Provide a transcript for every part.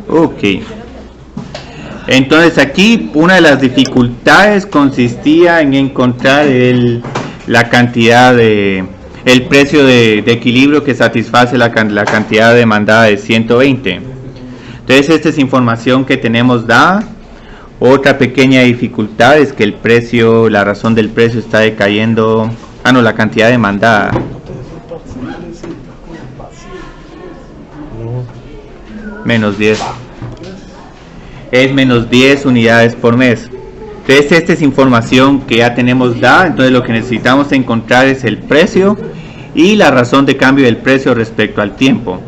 Ok. Entonces aquí una de las dificultades consistía en encontrar la cantidad de el precio de equilibrio que satisface la cantidad demandada de 120. Entonces esta es información que tenemos dada. Otra pequeña dificultad es que el precio, la razón del precio está decayendo. No, la cantidad demandada. Menos 10. Es menos 10 unidades por mes. Entonces esta es información que ya tenemos dada. Entonces lo que necesitamos encontrar es el precio y la razón de cambio del precio respecto al tiempo.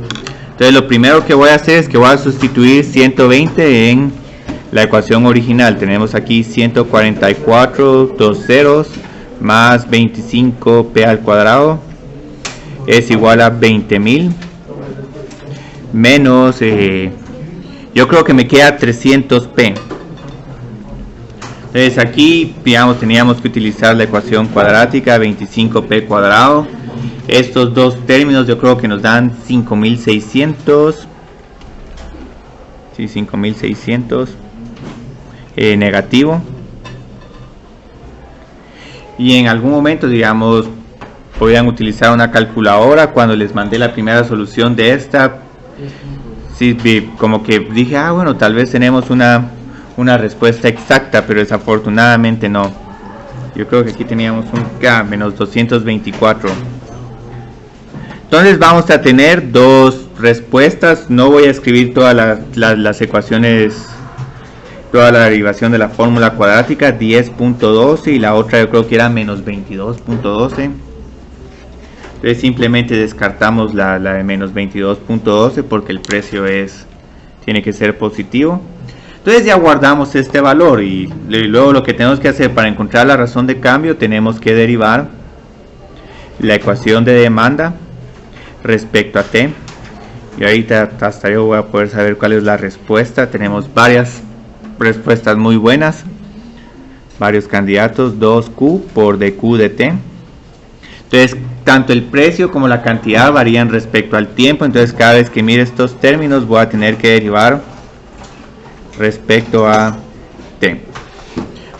Entonces lo primero que voy a hacer es que voy a sustituir 120 en la ecuación original. Tenemos aquí 144, dos ceros, más 25p al cuadrado es igual a 20.000 menos, yo creo que me queda 300p. Entonces aquí, digamos, teníamos que utilizar la ecuación cuadrática, 25p cuadrado. Estos dos términos yo creo que nos dan 5600. Sí, 5600 negativo. Y en algún momento, digamos, podían utilizar una calculadora. Cuando les mandé la primera solución de esta, sí, como que dije, bueno, tal vez tenemos una respuesta exacta, pero desafortunadamente no. Yo creo que aquí teníamos un K menos 224. Entonces vamos a tener dos respuestas. No voy a escribir todas las ecuaciones, toda la derivación de la fórmula cuadrática, 10.12, y la otra yo creo que era menos 22.12. Entonces simplemente descartamos la de menos 22.12 porque el precio tiene que ser positivo. Entonces ya guardamos este valor y luego lo que tenemos que hacer para encontrar la razón de cambio, tenemos que derivar la ecuación de demanda respecto a T. Y ahorita hasta yo voy a poder saber cuál es la respuesta. Tenemos varias respuestas muy buenas, varios candidatos. 2Q por dQ de T. Entonces tanto el precio como la cantidad varían respecto al tiempo. Entonces cada vez que mire estos términos voy a tener que derivar respecto a T.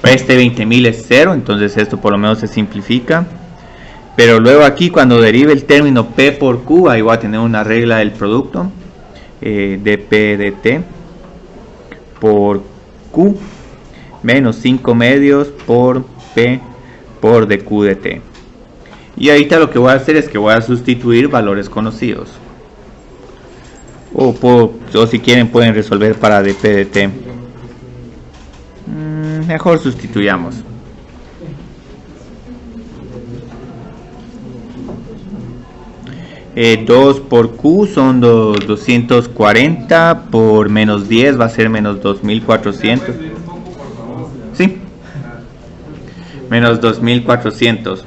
Este 20.000 es 0, entonces esto por lo menos se simplifica. Pero luego aquí cuando derive el término P por Q, ahí voy a tener una regla del producto de P de T por Q menos 5 medios por P por dQ de T. Y ahorita lo que voy a hacer es que voy a sustituir valores conocidos. O si quieren pueden resolver para dP de T. Mejor sustituyamos. Eh, 2 por Q son 240 por menos 10 va a ser menos 2400. Sí, menos 2400.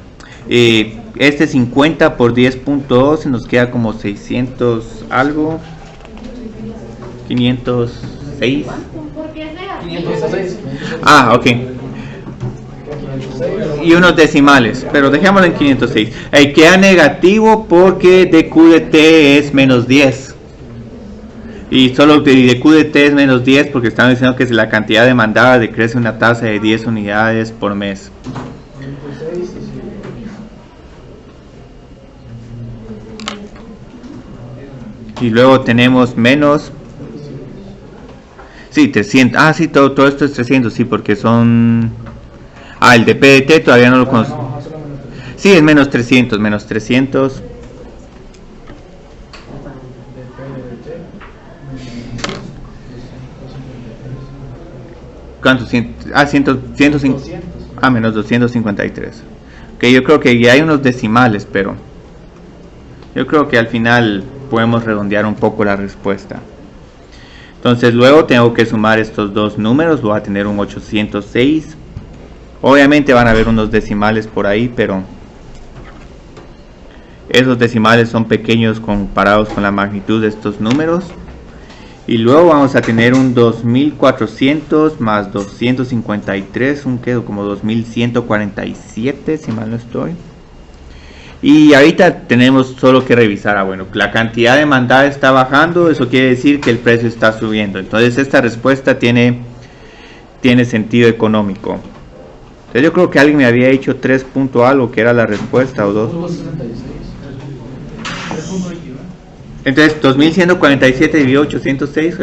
Este 50 por 10.2 nos queda como 600 algo. 506. Ok. Y unos decimales, pero dejémoslo en 506. Queda negativo porque dQ de T es menos 10. Y solo dQ de T es menos 10 porque estamos diciendo que si la cantidad demandada decrece una tasa de 10 unidades por mes. Y luego tenemos menos. Sí, 300. Sí, todo esto es 300, sí, porque son. El de PDT todavía no lo conozco. Sí, es menos 300, menos 300. ¿Cuánto? 150. Menos 253. Ok, yo creo que ya hay unos decimales, pero yo creo que al final podemos redondear un poco la respuesta. Entonces luego tengo que sumar estos dos números, voy a tener un 806. Obviamente van a haber unos decimales por ahí, pero esos decimales son pequeños comparados con la magnitud de estos números. Y luego vamos a tener un 2400 más 253, un quedo como 2147 si mal no estoy. Y ahorita tenemos solo que revisar, bueno, la cantidad demandada está bajando, eso quiere decir que el precio está subiendo. Entonces esta respuesta tiene sentido económico. Entonces yo creo que alguien me había dicho 3 punto algo, que era la respuesta, o 2. Entonces 2147 dividido 806.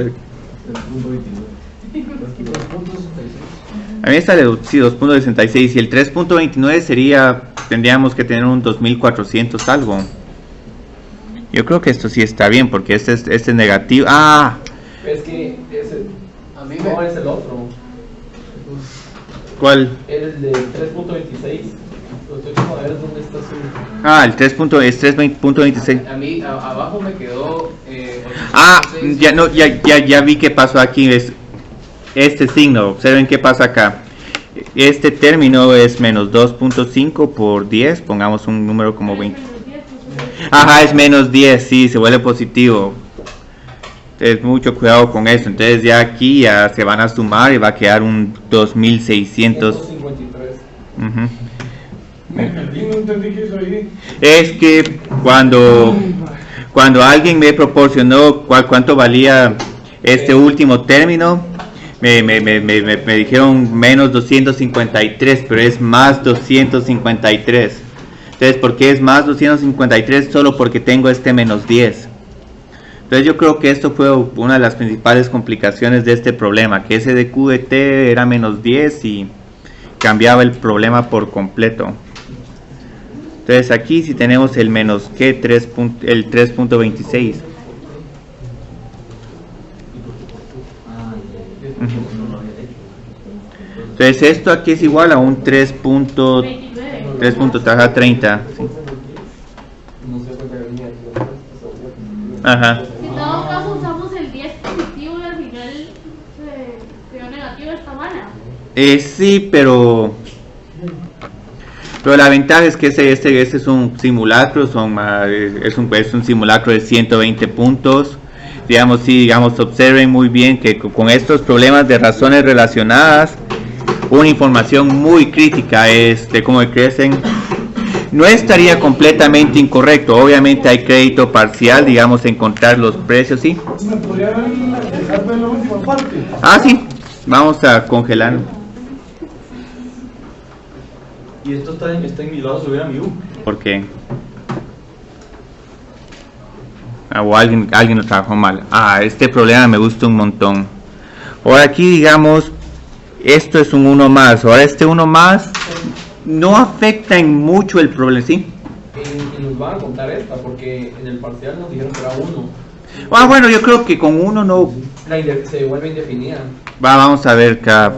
A mí está de sí, 2.66 y el 3.29 sería, tendríamos que tener un 2400 algo. Yo creo que esto sí está bien porque este es negativo. Ah, es que a mí no es el otro. ¿cuál? El de 3.26. Estoy como a ver dónde está su. Ah, el 3.26. A mí abajo me quedó. Ah, ya no, ya vi qué pasó aquí. Es este signo. Observen qué pasa acá. Este término es menos 2.5 por 10. Pongamos un número como 20. Ajá, es menos 10. Sí, se vuelve positivo. Entonces, mucho cuidado con eso. Entonces, ya aquí ya se van a sumar y va a quedar un 2600. 153. No entendí qué hizo ahí. Es que cuando alguien me proporcionó cuánto valía este último término, me dijeron menos 253, pero es más 253. Entonces, ¿por qué es más 253? Solo porque tengo este menos 10. Entonces yo creo que esto fue una de las principales complicaciones de este problema, que ese de QDT era menos 10 y cambiaba el problema por completo. Entonces aquí si tenemos el menos que el 3.26. Entonces esto aquí es igual a un 3.30. ¿Sí? Ajá. Si en todo caso usamos el 10 positivo y al final se quedó negativo, está mala. Sí, pero la ventaja es que este es un simulacro, es un simulacro de 120 puntos. Digamos, observen muy bien que con estos problemas de razones relacionadas, una información muy crítica es de cómo crecen. No estaría completamente incorrecto, obviamente hay crédito parcial, digamos, encontrar los precios, ¿sí? ¿Me podría ver la última parte? Ah, sí, vamos a congelar. Y esto está en mi lado, subir a mi U. ¿Por qué? O alguien lo trabajó mal. Este problema me gusta un montón. Ahora aquí, digamos, esto es un 1 más. Ahora este 1 más no afecta en mucho el problema, ¿sí? Y nos van a contar esta, porque en el parcial nos dijeron que era 1. Bueno, yo creo que con 1 no... Se vuelve indefinida. Vamos a ver acá,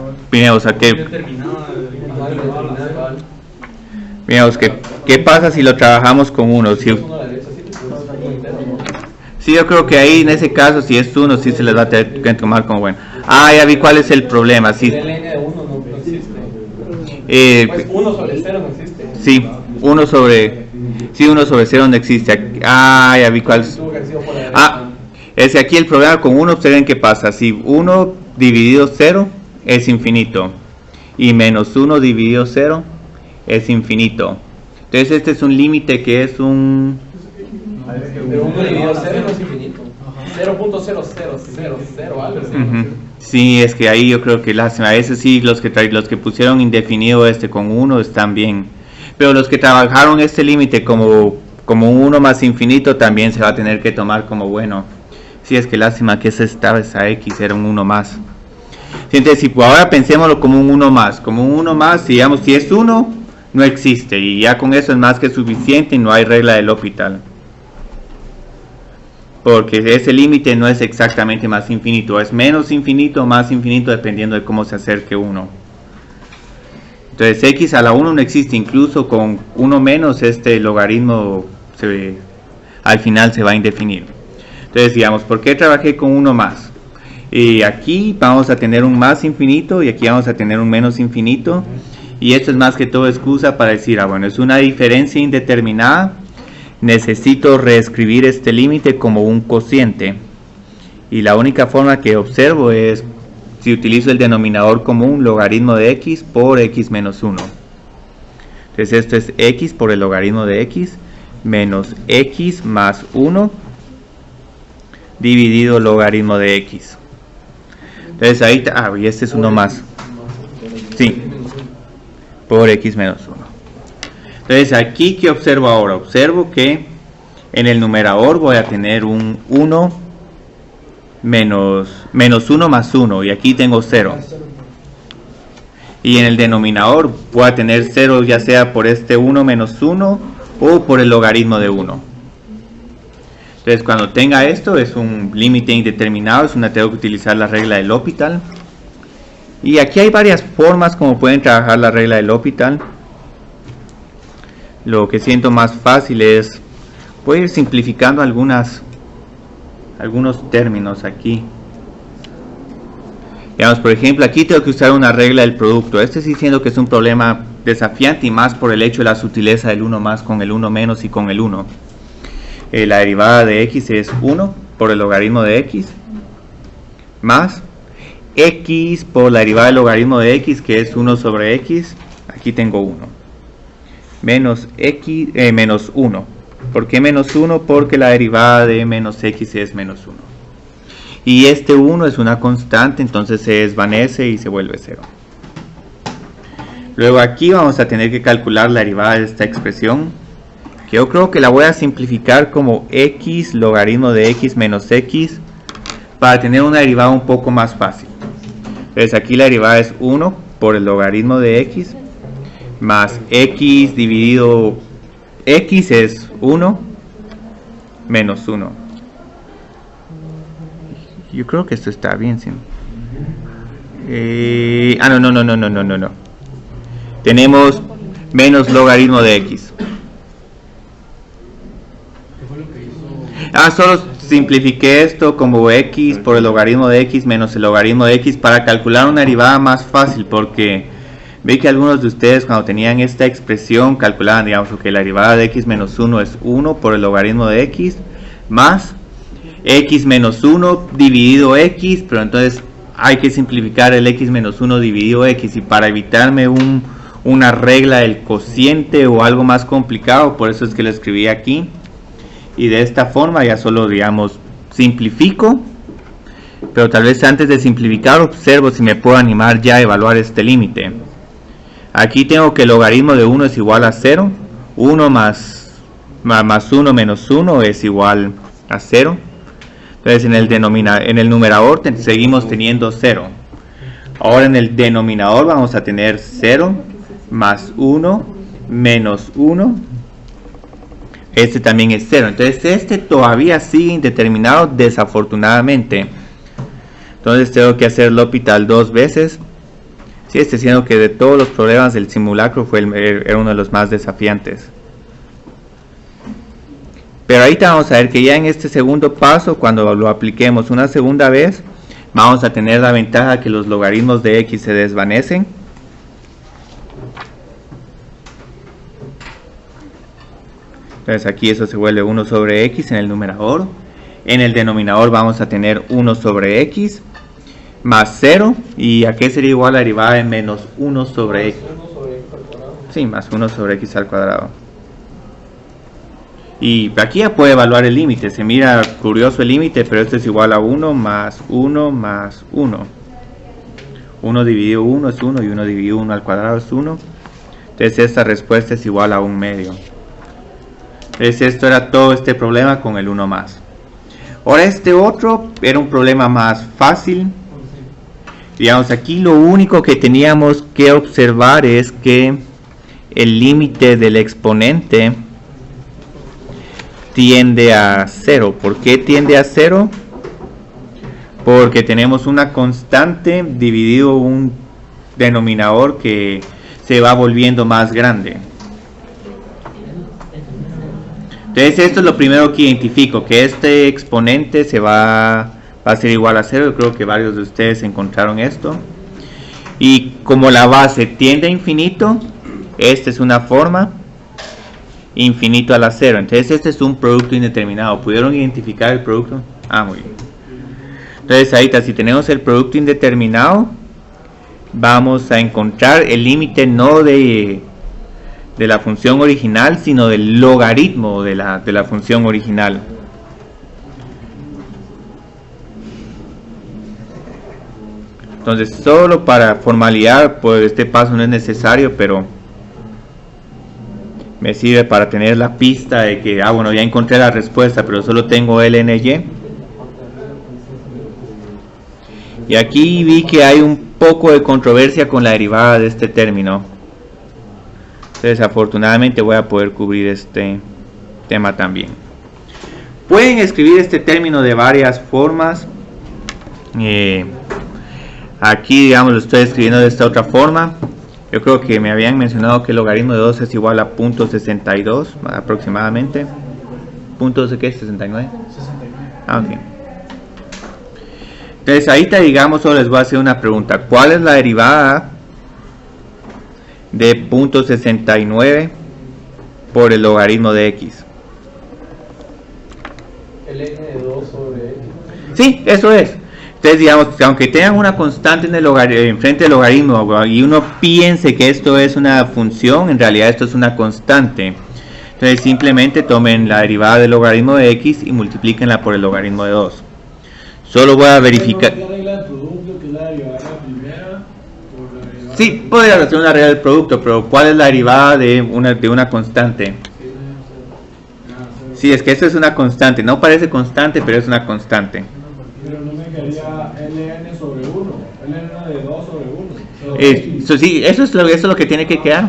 o sea, ¿qué pasa si lo trabajamos con 1? Sí, yo creo que ahí en ese caso, si es 1, sí se les va a tener que tomar como bueno. Ya vi cuál es el problema. Sí. El n de 1 no existe. Pues 1 sobre 0 no existe. Sí, 1 sobre 0 no existe. Ya vi cuál es. Es que aquí el problema con 1, observen qué pasa. Si 1 dividido 0 es infinito y menos 1 dividido 0 es infinito. Entonces este es un límite que es un... Pero 1 dividido 0 no es infinito. 0.0000 algo así. Sí, es que ahí yo creo que a veces sí los que pusieron indefinido con 1 están bien, pero los que trabajaron este límite como un 1 más infinito también se va a tener que tomar como bueno. Sí, es que lástima que esa X era un 1 más. Entonces, si ahora pensémoslo como un 1 más, digamos, si es 1 no existe y ya con eso es más que suficiente y no hay regla del L'Hopital. Porque ese límite no es exactamente más infinito, es menos infinito o más infinito dependiendo de cómo se acerque 1. Entonces x a la 1 no existe, incluso con 1 menos este logaritmo al final se va a indefinir. Entonces digamos, ¿por qué trabajé con 1 más? Y aquí vamos a tener un más infinito y aquí vamos a tener un menos infinito. Y esto es más que todo excusa para decir, bueno, es una diferencia indeterminada. Necesito reescribir este límite como un cociente y la única forma que observo es si utilizo el denominador común, logaritmo de x por x menos 1. Entonces esto es x por el logaritmo de x menos x más 1 dividido logaritmo de x. Entonces ahí, y este es uno más. Sí, por x menos 1. Entonces aquí, ¿qué observo ahora? Observo que en el numerador voy a tener un 1 menos 1 más 1, y aquí tengo 0. Y en el denominador voy a tener 0 ya sea por este 1 menos 1 o por el logaritmo de 1. Entonces cuando tenga esto es un límite indeterminado, tengo que utilizar la regla de L'Hopital. Y aquí hay varias formas como pueden trabajar la regla de L'Hopital. Lo que siento más fácil es, voy a ir simplificando algunos términos aquí. Digamos, por ejemplo, aquí tengo que usar una regla del producto. Sí siento que es un problema desafiante y más por el hecho de la sutileza del 1 más con el 1 menos y con el 1. La derivada de x es 1 por el logaritmo de x más x por la derivada del logaritmo de x, que es 1 sobre x. Aquí tengo 1 menos x menos 1. ¿Por qué menos 1? Porque la derivada de menos x es menos 1. Y este 1 es una constante, entonces se desvanece y se vuelve 0. Luego aquí vamos a tener que calcular la derivada de esta expresión, que yo creo que la voy a simplificar como x logaritmo de x menos x, para tener una derivada un poco más fácil. Entonces aquí la derivada es 1 por el logaritmo de x, más x dividido x es 1 menos 1. Yo creo que esto está bien, ¿sí? No. Tenemos menos logaritmo de x. Solo simplifiqué esto como x por el logaritmo de x menos el logaritmo de x para calcular una derivada más fácil, porque ve que algunos de ustedes cuando tenían esta expresión calculaban, digamos, que la derivada de x menos 1 es 1 por el logaritmo de x más x menos 1 dividido x, pero entonces hay que simplificar el x menos 1 dividido x, y para evitarme una regla del cociente o algo más complicado, por eso es que lo escribí aquí. Y de esta forma ya solo, digamos, simplifico, pero tal vez antes de simplificar observo si me puedo animar ya a evaluar este límite. Aquí tengo que el logaritmo de 1 es igual a 0, 1 más 1 menos 1 es igual a 0. Entonces en el numerador seguimos teniendo 0. Ahora en el denominador vamos a tener 0 más 1 menos 1. Este también es 0. Entonces este todavía sigue indeterminado, desafortunadamente. Entonces tengo que hacer L'Hopital 2 veces. Sí, siendo que de todos los problemas del simulacro era uno de los más desafiantes. Pero ahorita vamos a ver que ya en este segundo paso, cuando lo apliquemos una segunda vez, vamos a tener la ventaja que los logaritmos de x se desvanecen. Entonces aquí eso se vuelve 1 sobre x en el numerador. En el denominador vamos a tener 1 sobre x más 0. ¿Y a qué sería igual la derivada de menos 1 sobre x? Sí, más 1 sobre x al cuadrado. Y aquí ya puede evaluar el límite. Se mira curioso el límite, pero esto es igual a 1 más 1 más 1. 1 dividido 1 es 1 y 1 dividido 1 al cuadrado es 1. Entonces esta respuesta es igual a 1 medio. Entonces esto era todo este problema con el 1 más. Ahora este otro era un problema más fácil. Digamos, aquí lo único que teníamos que observar es que el límite del exponente tiende a 0. ¿Por qué tiende a 0? Porque tenemos una constante dividido un denominador que se va volviendo más grande. Entonces esto es lo primero que identifico, que este exponente va a ser igual a 0. Yo creo que varios de ustedes encontraron esto. Y como la base tiende a infinito, esta es una forma infinito a la 0. Entonces este es un producto indeterminado. ¿Pudieron identificar el producto? Muy bien. Entonces ahorita si tenemos el producto indeterminado, vamos a encontrar el límite no de la función original, sino del logaritmo de la función original. Entonces, solo para formalidad, pues este paso no es necesario, pero me sirve para tener la pista de que, bueno, ya encontré la respuesta, pero solo tengo lny. Y aquí vi que hay un poco de controversia con la derivada de este término. Desafortunadamente voy a poder cubrir este tema también. Pueden escribir este término de varias formas. Aquí, digamos, lo estoy escribiendo de esta otra forma. Yo creo que me habían mencionado que el logaritmo de 2 es igual a 0.62 aproximadamente. ¿Punto de qué? ¿69? 69. Ah, ok. Entonces ahorita, digamos, solo les voy a hacer una pregunta. ¿Cuál es la derivada de 0.69 por el logaritmo de x? El n de 2 sobre x. Sí, eso es. Entonces, digamos, aunque tengan una constante en el enfrente del logaritmo y uno piense que esto es una función, en realidad esto es una constante. Entonces, simplemente tomen la derivada del logaritmo de x y multiplíquenla por el logaritmo de 2. Solo voy a verificar. Sí, podría hacer una regla del producto, pero ¿cuál es la derivada de una constante? Sí, es que esto es una constante. No parece constante, pero es una constante. Pero no me quedaría ln sobre 1, ln de 2 sobre 1. Sí, eso es lo que tiene que quedar.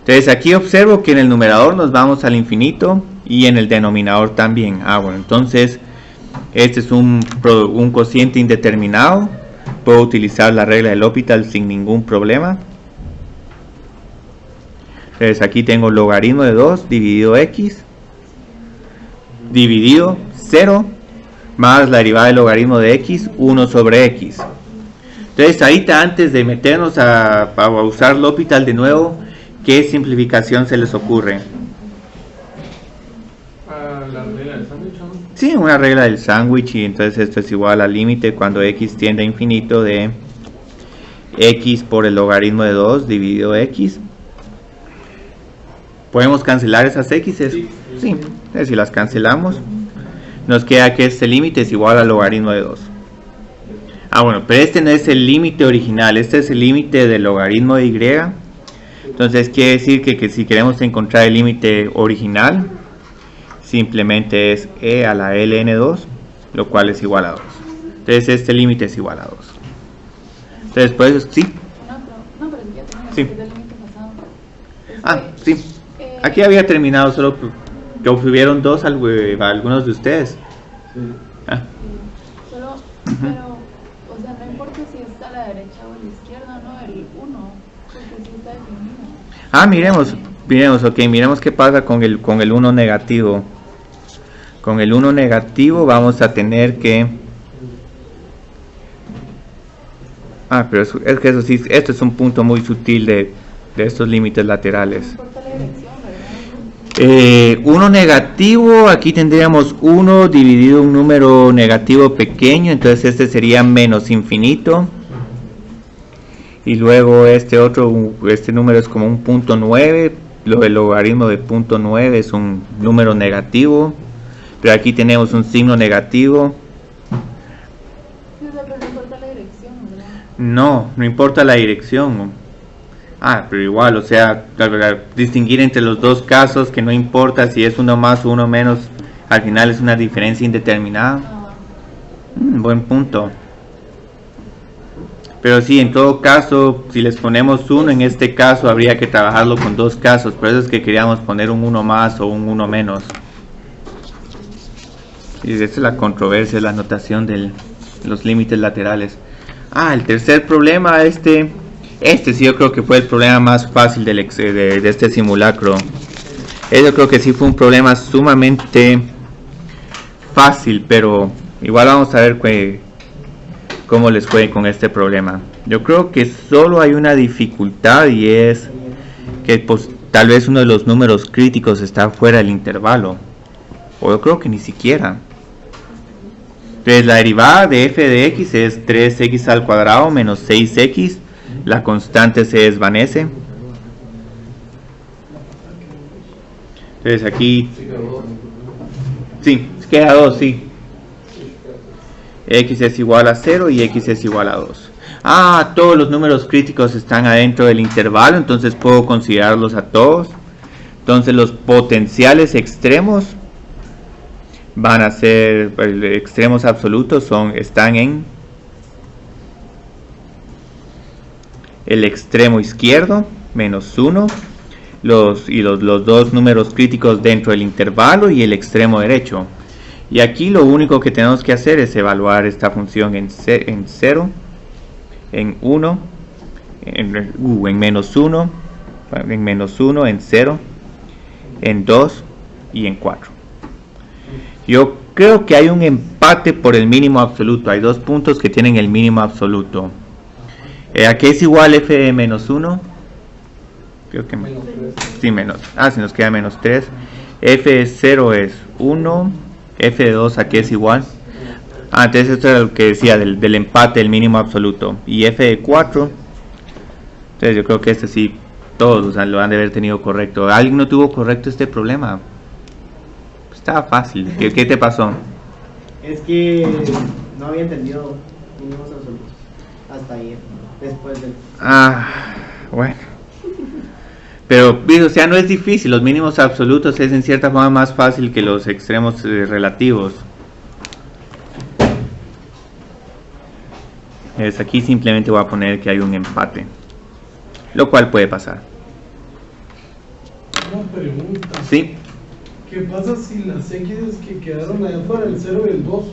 Entonces aquí observo que en el numerador nos vamos al infinito y en el denominador también. Bueno, entonces este es un cociente indeterminado. Puedo utilizar la regla del L'Hopital sin ningún problema. Entonces aquí tengo logaritmo de 2 dividido x dividido 0 más la derivada del logaritmo de x, 1 sobre x. Entonces ahorita, antes de meternos a usar L'Hopital de nuevo, ¿qué simplificación se les ocurre? La regla del sándwich, ¿no? Sí, una regla del sándwich, y entonces esto es igual al límite cuando x tiende a infinito de x por el logaritmo de 2 dividido x. ¿Podemos cancelar esas x's? Sí. Entonces, si las cancelamos, nos queda que este límite es igual al logaritmo de 2. Bueno, pero este no es el límite original, este es el límite del logaritmo de y. Entonces quiere decir que si queremos encontrar el límite original, simplemente es e a la ln2, lo cual es igual a 2. Entonces este límite es igual a 2. Entonces por eso sí. No, pero ya tenemos Sí. el límite pasado. Sí. Aquí había terminado, solo que obtuvieron dos algunos de ustedes. Sí. Solo, pero, o sea, no importa si está a la derecha o a la izquierda, ¿no? El 1, porque sí está definido. Miremos qué pasa con el 1 negativo. Con el 1 negativo vamos a tener que... pero es que eso sí, esto es un punto muy sutil de estos límites laterales. No importa la dirección, ¿verdad? 1 negativo, aquí tendríamos 1 dividido un número negativo pequeño, entonces este sería menos infinito. Y luego este número es como un punto 9, el logaritmo de punto 9 es un número negativo, pero aquí tenemos un signo negativo. Sí, o sea, pero no importa la dirección, ¿verdad? No importa la dirección. Pero igual, o sea, distinguir entre los dos casos, que no importa si es uno más o uno menos, al final es una diferencia indeterminada. Buen punto. Pero sí, en todo caso, si les ponemos 1, en este caso habría que trabajarlo con dos casos, por eso es que queríamos poner un 1 más o un 1 menos. Y esa es la controversia, la notación de los límites laterales. El tercer problema, este sí yo creo que fue el problema más fácil de este simulacro. Yo creo que sí fue un problema sumamente fácil, pero igual vamos a ver cómo les fue con este problema. Yo creo que solo hay una dificultad, y es que pues, tal vez uno de los números críticos está fuera del intervalo, o yo creo que ni siquiera. Entonces la derivada de f de x es 3x al cuadrado menos 6x, la constante se desvanece. Entonces aquí, sí, queda 2, sí. X es igual a 0 y X es igual a 2. Ah, todos los números críticos están adentro del intervalo, entonces puedo considerarlos a todos. Entonces los potenciales extremos van a ser, extremos absolutos están en el extremo izquierdo, menos 1, los dos números críticos dentro del intervalo y el extremo derecho. Y aquí lo único que tenemos que hacer es evaluar esta función en 0, en 1, en menos 1, en 0, en 2 y en 4. Yo creo que hay un empate por el mínimo absoluto. Hay dos puntos que tienen el mínimo absoluto. ¿A qué es igual f de menos 1? Creo que sí, menos. Si nos queda menos 3. F de 0 es 1. F de 2 a qué es igual. Entonces esto era lo que decía del empate del mínimo absoluto. Y f de 4. Entonces yo creo que este sí, todos lo han de haber tenido correcto. ¿Alguien no tuvo correcto este problema? Estaba fácil. ¿Qué te pasó? Es que no había entendido mínimos absolutos hasta ayer, después del... Bueno. Pero, o sea, no es difícil. Los mínimos absolutos es en cierta forma más fácil que los extremos relativos. Aquí simplemente voy a poner que hay un empate, lo cual puede pasar. Una pregunta. Sí. ¿Qué pasa si las X que quedaron allá fuera, el 0 y el 2,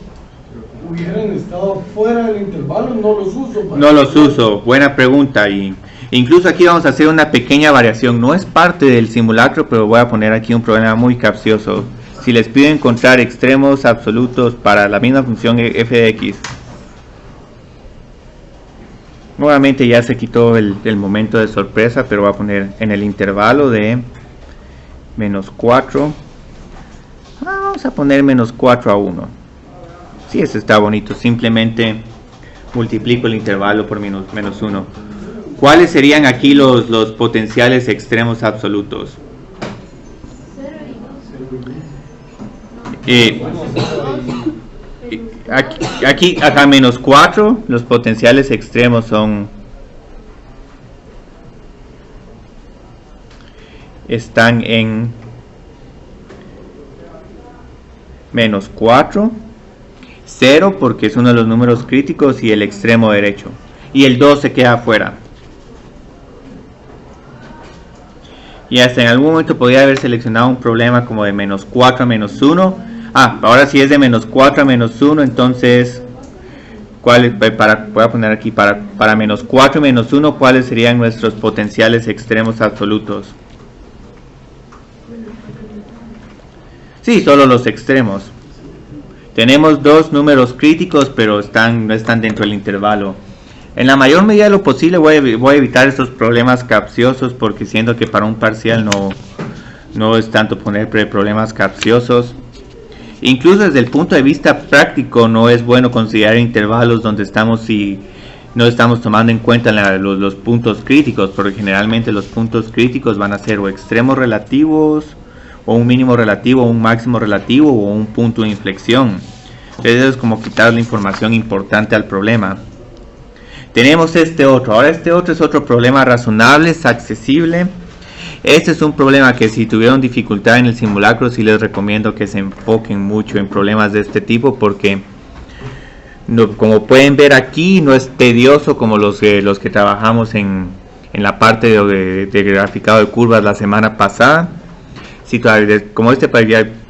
hubieran estado fuera del intervalo? No los uso. No los uso. Buena pregunta. Y incluso aquí vamos a hacer una pequeña variación. No es parte del simulacro, pero voy a poner aquí un problema muy capcioso. Si les pido encontrar extremos absolutos para la misma función f de x, nuevamente ya se quitó el momento de sorpresa, pero voy a poner en el intervalo de menos 4. Vamos a poner menos 4 a 1. Sí, eso está bonito. Simplemente multiplico el intervalo por menos 1. ¿Cuáles serían aquí los potenciales extremos absolutos? 0 y 2. Acá menos 4, los potenciales extremos están en menos 4, 0 porque es uno de los números críticos y el extremo derecho, y el 2 se queda afuera. Y hasta en algún momento podría haber seleccionado un problema como de menos 4 a menos 1. Ahora si es de menos 4 a menos 1, entonces voy a poner aquí para menos 4 y menos 1, ¿cuáles serían nuestros potenciales extremos absolutos? Sí, solo los extremos. Tenemos dos números críticos, pero no están dentro del intervalo. En la mayor medida de lo posible voy a evitar estos problemas capciosos, porque siento que para un parcial no es tanto poner problemas capciosos. Incluso desde el punto de vista práctico no es bueno considerar intervalos donde no estamos tomando en cuenta los puntos críticos, porque generalmente los puntos críticos van a ser o extremos relativos, o un mínimo relativo, o un máximo relativo, o un punto de inflexión. Entonces eso es como quitar la información importante al problema. Tenemos este otro. Ahora este otro es otro problema razonable, es accesible. Este es un problema que si tuvieron dificultad en el simulacro, sí les recomiendo que se enfoquen mucho en problemas de este tipo, porque como pueden ver aquí, no es tedioso como los que trabajamos en la parte de graficado de curvas la semana pasada. Como este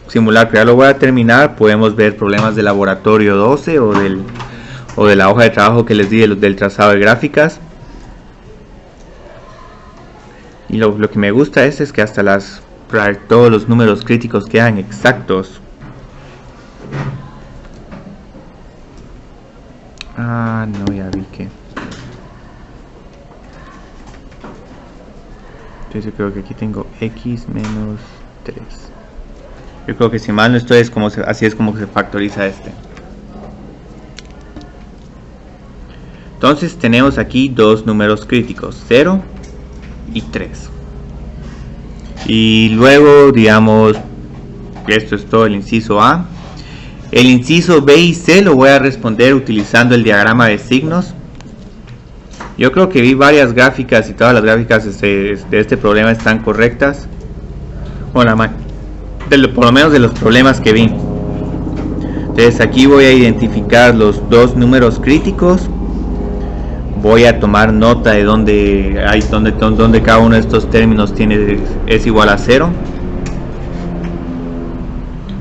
simulacro ya lo voy a terminar, podemos ver problemas de laboratorio 12 o de la hoja de trabajo que les di del trazado de gráficas. Y lo que me gusta es que hasta todos los números críticos quedan exactos. No, ya vi que... Entonces yo creo que aquí tengo x menos 3. Yo creo que si mal no estoy, así es como se factoriza este. Entonces tenemos aquí dos números críticos, 0 y 3. Y luego, digamos, esto es todo el inciso A. El inciso B y C lo voy a responder utilizando el diagrama de signos. Yo creo que vi varias gráficas y todas las gráficas de este problema están correctas. Bueno, por lo menos de los problemas que vi. Entonces aquí voy a identificar los dos números críticos. Voy a tomar nota de donde cada uno de estos términos es igual a 0.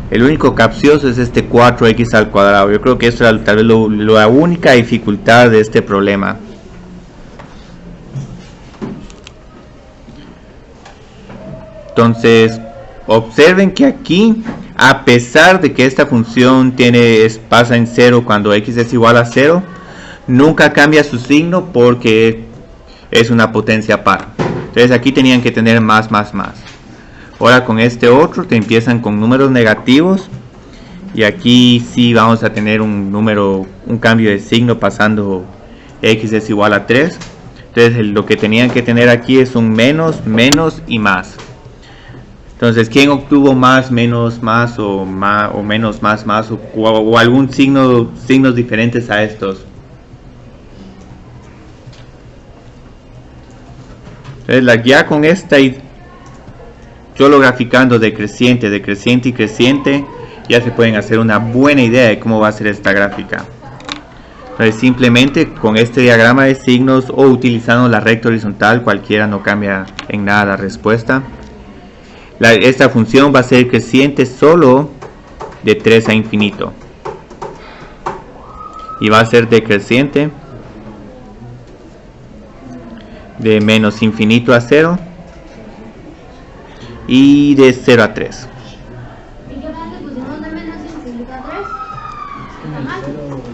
El único capcioso es este 4x al cuadrado. Yo creo que esto es tal vez la única dificultad de este problema. Entonces, observen que aquí, a pesar de que esta función pasa en 0 cuando x es igual a 0, nunca cambia su signo porque es una potencia par. Entonces aquí tenían que tener más. Ahora con este otro te empiezan con números negativos y aquí sí vamos a tener un cambio de signo pasando x es igual a 3. Entonces lo que tenían que tener aquí es un menos, menos y más. Entonces, ¿quién obtuvo más, menos, más o menos, más o algún signos diferentes a estos? Entonces, ya con esta, solo graficando decreciente y creciente, ya se pueden hacer una buena idea de cómo va a ser esta gráfica. Entonces, simplemente con este diagrama de signos o utilizando la recta horizontal, cualquiera, no cambia en nada la respuesta. Esta función va a ser creciente solo de 3 a infinito. Y va a ser decreciente de menos infinito a 0 y de 0 a 3. ¿Y qué pasa si pusimos de menos infinito a 3? ¿Está mal?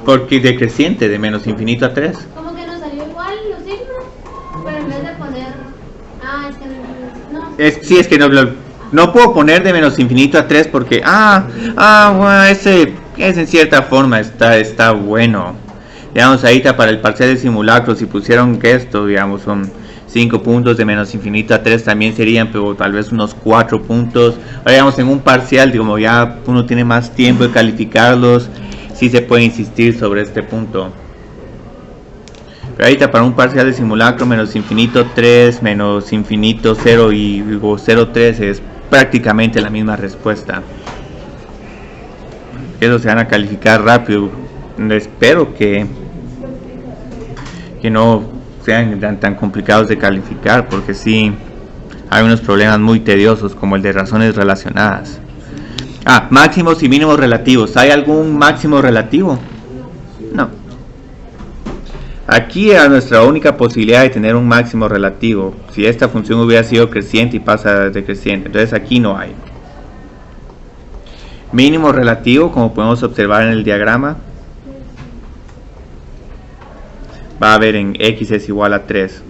Porque decreciente de menos infinito a 3. ¿Cómo que nos salió igual los signos? Pero en vez de poner... Ah, es que no... Sí, es que no puedo poner de menos infinito a 3 porque... bueno, ese en cierta forma está bueno. Digamos, ahorita para el parcial de simulacro, si pusieron que esto, digamos, son 5 puntos de menos infinito a 3, también serían, pero tal vez unos 4 puntos. Ahora, digamos, en un parcial, como ya uno tiene más tiempo de calificarlos, sí se puede insistir sobre este punto. Pero ahorita para un parcial de simulacro, menos infinito 3, menos infinito 0 y 0,3 es prácticamente la misma respuesta. Eso se van a calificar rápido. Espero que no sean tan complicados de calificar, porque sí hay unos problemas muy tediosos como el de razones relacionadas. Máximos y mínimos relativos. ¿Hay algún máximo relativo? No. Aquí era nuestra única posibilidad de tener un máximo relativo, si esta función hubiera sido creciente y pasa decreciente. Entonces aquí no hay. Mínimo relativo, como podemos observar en el diagrama, va a haber en x es igual a 3.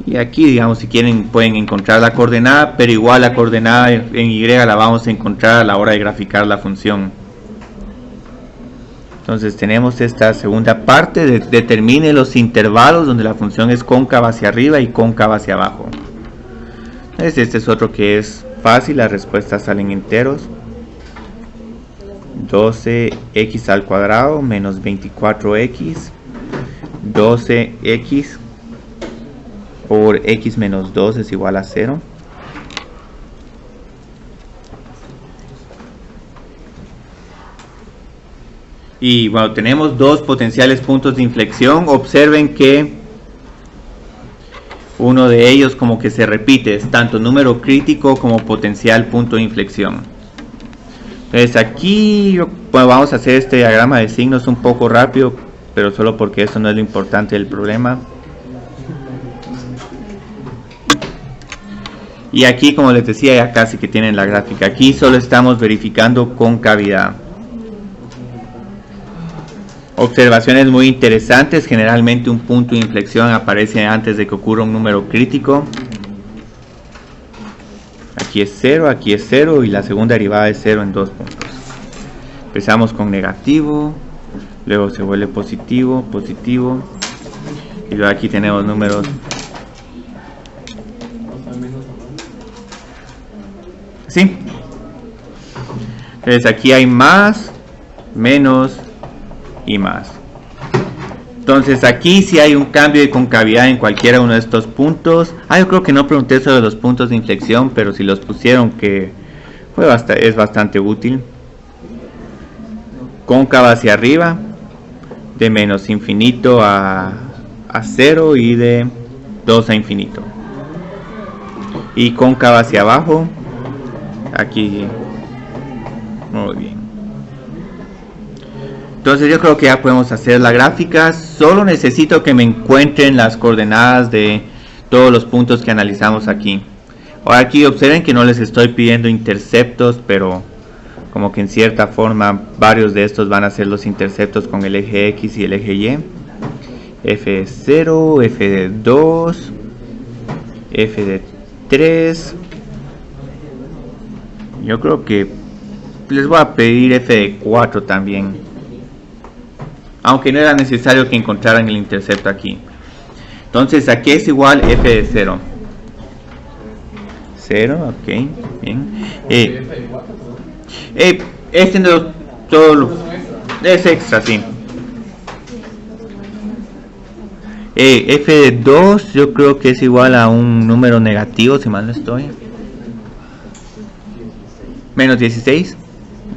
Y aquí, digamos, si quieren pueden encontrar la coordenada, pero igual la coordenada en y la vamos a encontrar a la hora de graficar la función. Entonces tenemos esta segunda parte, determine los intervalos donde la función es cóncava hacia arriba y cóncava hacia abajo. Entonces este es otro que es fácil, las respuestas salen enteros. 12x al cuadrado menos 24x, 12x por x menos 2 es igual a 0. Y bueno, tenemos dos potenciales puntos de inflexión. Observen que uno de ellos como que se repite, es tanto número crítico como potencial punto de inflexión. Entonces aquí vamos a hacer este diagrama de signos un poco rápido, pero solo porque eso no es lo importante del problema. Y aquí, como les decía, ya casi que tienen la gráfica. Aquí solo estamos verificando concavidad. Observaciones muy interesantes. Generalmente un punto de inflexión aparece antes de que ocurra un número crítico. Aquí es 0 y la segunda derivada es 0 en 2 puntos. Empezamos con negativo, luego se vuelve positivo, y luego aquí tenemos números ¿Sí? Entonces aquí hay más, menos y más. Entonces aquí si hay un cambio de concavidad en cualquiera uno de estos puntos. Yo creo que no pregunté sobre los puntos de inflexión, pero si los pusieron, que es bastante útil. Cóncava hacia arriba, de menos infinito a 0 y de 2 a infinito. Y cóncava hacia abajo, aquí. Muy bien. Entonces yo creo que ya podemos hacer la gráfica. Solo necesito que me encuentren las coordenadas de todos los puntos que analizamos aquí. Ahora aquí observen que no les estoy pidiendo interceptos, pero como que en cierta forma varios de estos van a ser los interceptos con el eje X y el eje Y. F de 0, F de 2, F de 3. Yo creo que les voy a pedir F de 4 también. Aunque no era necesario que encontraran el intercepto aquí. Entonces aquí es igual F de 0. 0, ok, bien. Este no, todo es extra, sí. F de 2 yo creo que es igual a un número negativo, si mal no estoy. Menos 16,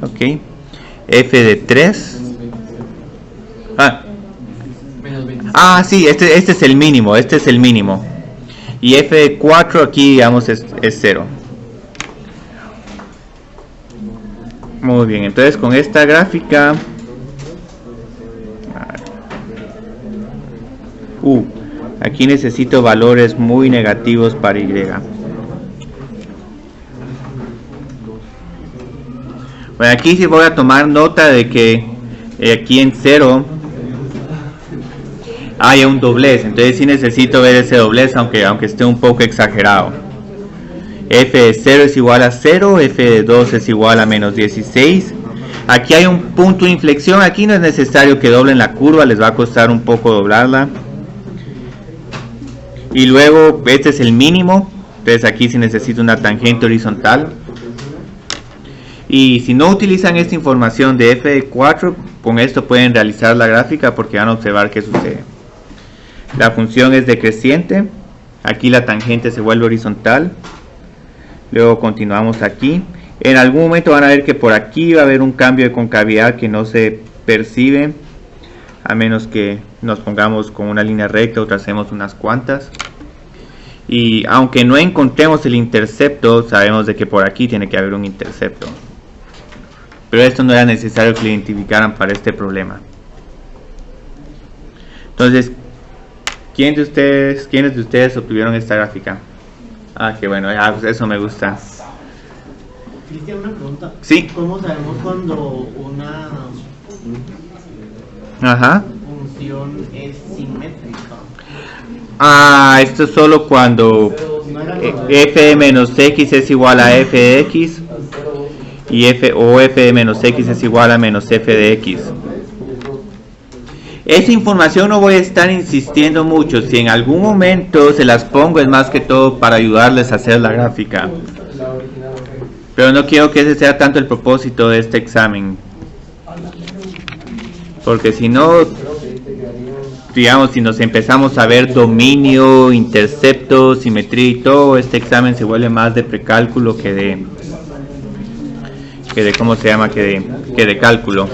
ok. F de 3. Sí, este es el mínimo, y F de 4 aquí digamos es 0. Muy bien, entonces con esta gráfica aquí necesito valores muy negativos para Y. Bueno, aquí sí voy a tomar nota de que aquí en 0 hay un doblez, entonces sí necesito ver ese doblez, aunque esté un poco exagerado. F de 0 es igual a 0, F de 2 es igual a menos 16. Aquí hay un punto de inflexión, aquí no es necesario que doblen la curva, les va a costar un poco doblarla. Y luego este es el mínimo, entonces aquí sí necesito una tangente horizontal. Y si no utilizan esta información de F de 4, con esto pueden realizar la gráfica porque van a observar qué sucede. La función es decreciente, aquí la tangente se vuelve horizontal, luego continuamos aquí. En algún momento van a ver que por aquí va a haber un cambio de concavidad que no se percibe, a menos que nos pongamos con una línea recta o tracemos unas cuantas. Y aunque no encontremos el intercepto, sabemos de que por aquí tiene que haber un intercepto. Pero esto no era necesario que lo identificaran para este problema. Entonces, ¿quiénes de ustedes obtuvieron esta gráfica? Qué bueno, pues eso me gusta. Cristian, una pregunta. Sí. ¿Cómo sabemos cuando una función es simétrica? Esto es solo cuando f de menos x es igual a f de x y f de menos x es igual a menos f de x. Esa información no voy a estar insistiendo mucho. Si en algún momento se las pongo, es más que todo para ayudarles a hacer la gráfica. Pero no quiero que ese sea tanto el propósito de este examen. Porque si no, digamos, si nos empezamos a ver dominio, intercepto, simetría y todo, este examen se vuelve más de precálculo que de ¿cómo se llama? Que de cálculo.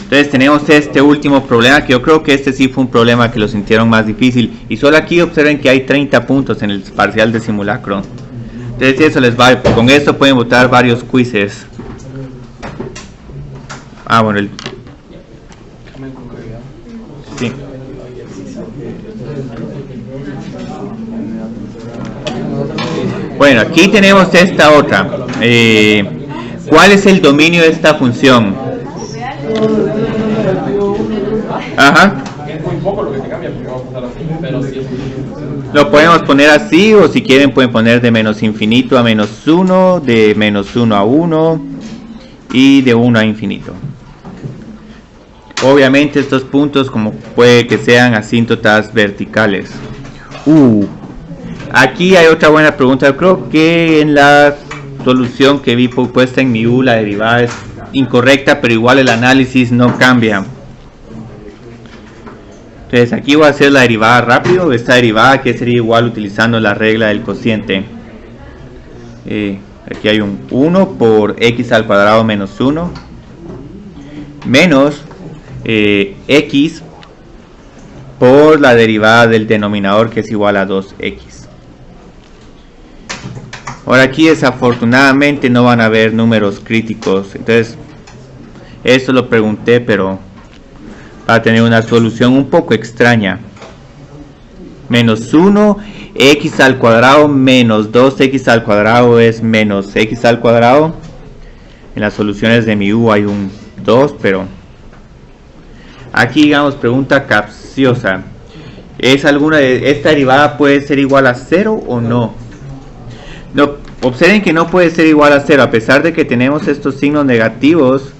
Entonces tenemos este último problema, que yo creo que este sí fue un problema que lo sintieron más difícil. Y solo aquí observen que hay 30 puntos en el parcial de simulacro. Entonces eso les va, con esto pueden votar varios quizzes. Bueno, sí. Bueno, aquí tenemos esta otra. ¿Cuál es el dominio de esta función? Es muy poco lo que se cambia porque vamos a pasar así, pero sí es lo podemos poner así, o si quieren pueden poner de menos infinito a menos 1, de menos 1 a 1 y de 1 a infinito. Obviamente estos puntos como puede que sean asíntotas verticales. Aquí hay otra buena pregunta. Yo creo que en la solución que vi puesta en mi U, la derivada es incorrecta, pero igual el análisis no cambia. Entonces aquí voy a hacer la derivada rápido. Esta derivada que sería igual utilizando la regla del cociente. Aquí hay un 1 por x al cuadrado menos 1 menos x por la derivada del denominador, que es igual a 2x. Ahora aquí desafortunadamente no van a haber números críticos, entonces esto lo pregunté, pero va a tener una solución un poco extraña. Menos 1 x al cuadrado menos 2x al cuadrado es menos x al cuadrado. En las soluciones de mi U hay un 2, pero aquí digamos pregunta capciosa. ¿Es alguna de esta derivada puede ser igual a 0 o no? No, observen que no puede ser igual a 0, a pesar de que tenemos estos signos negativos.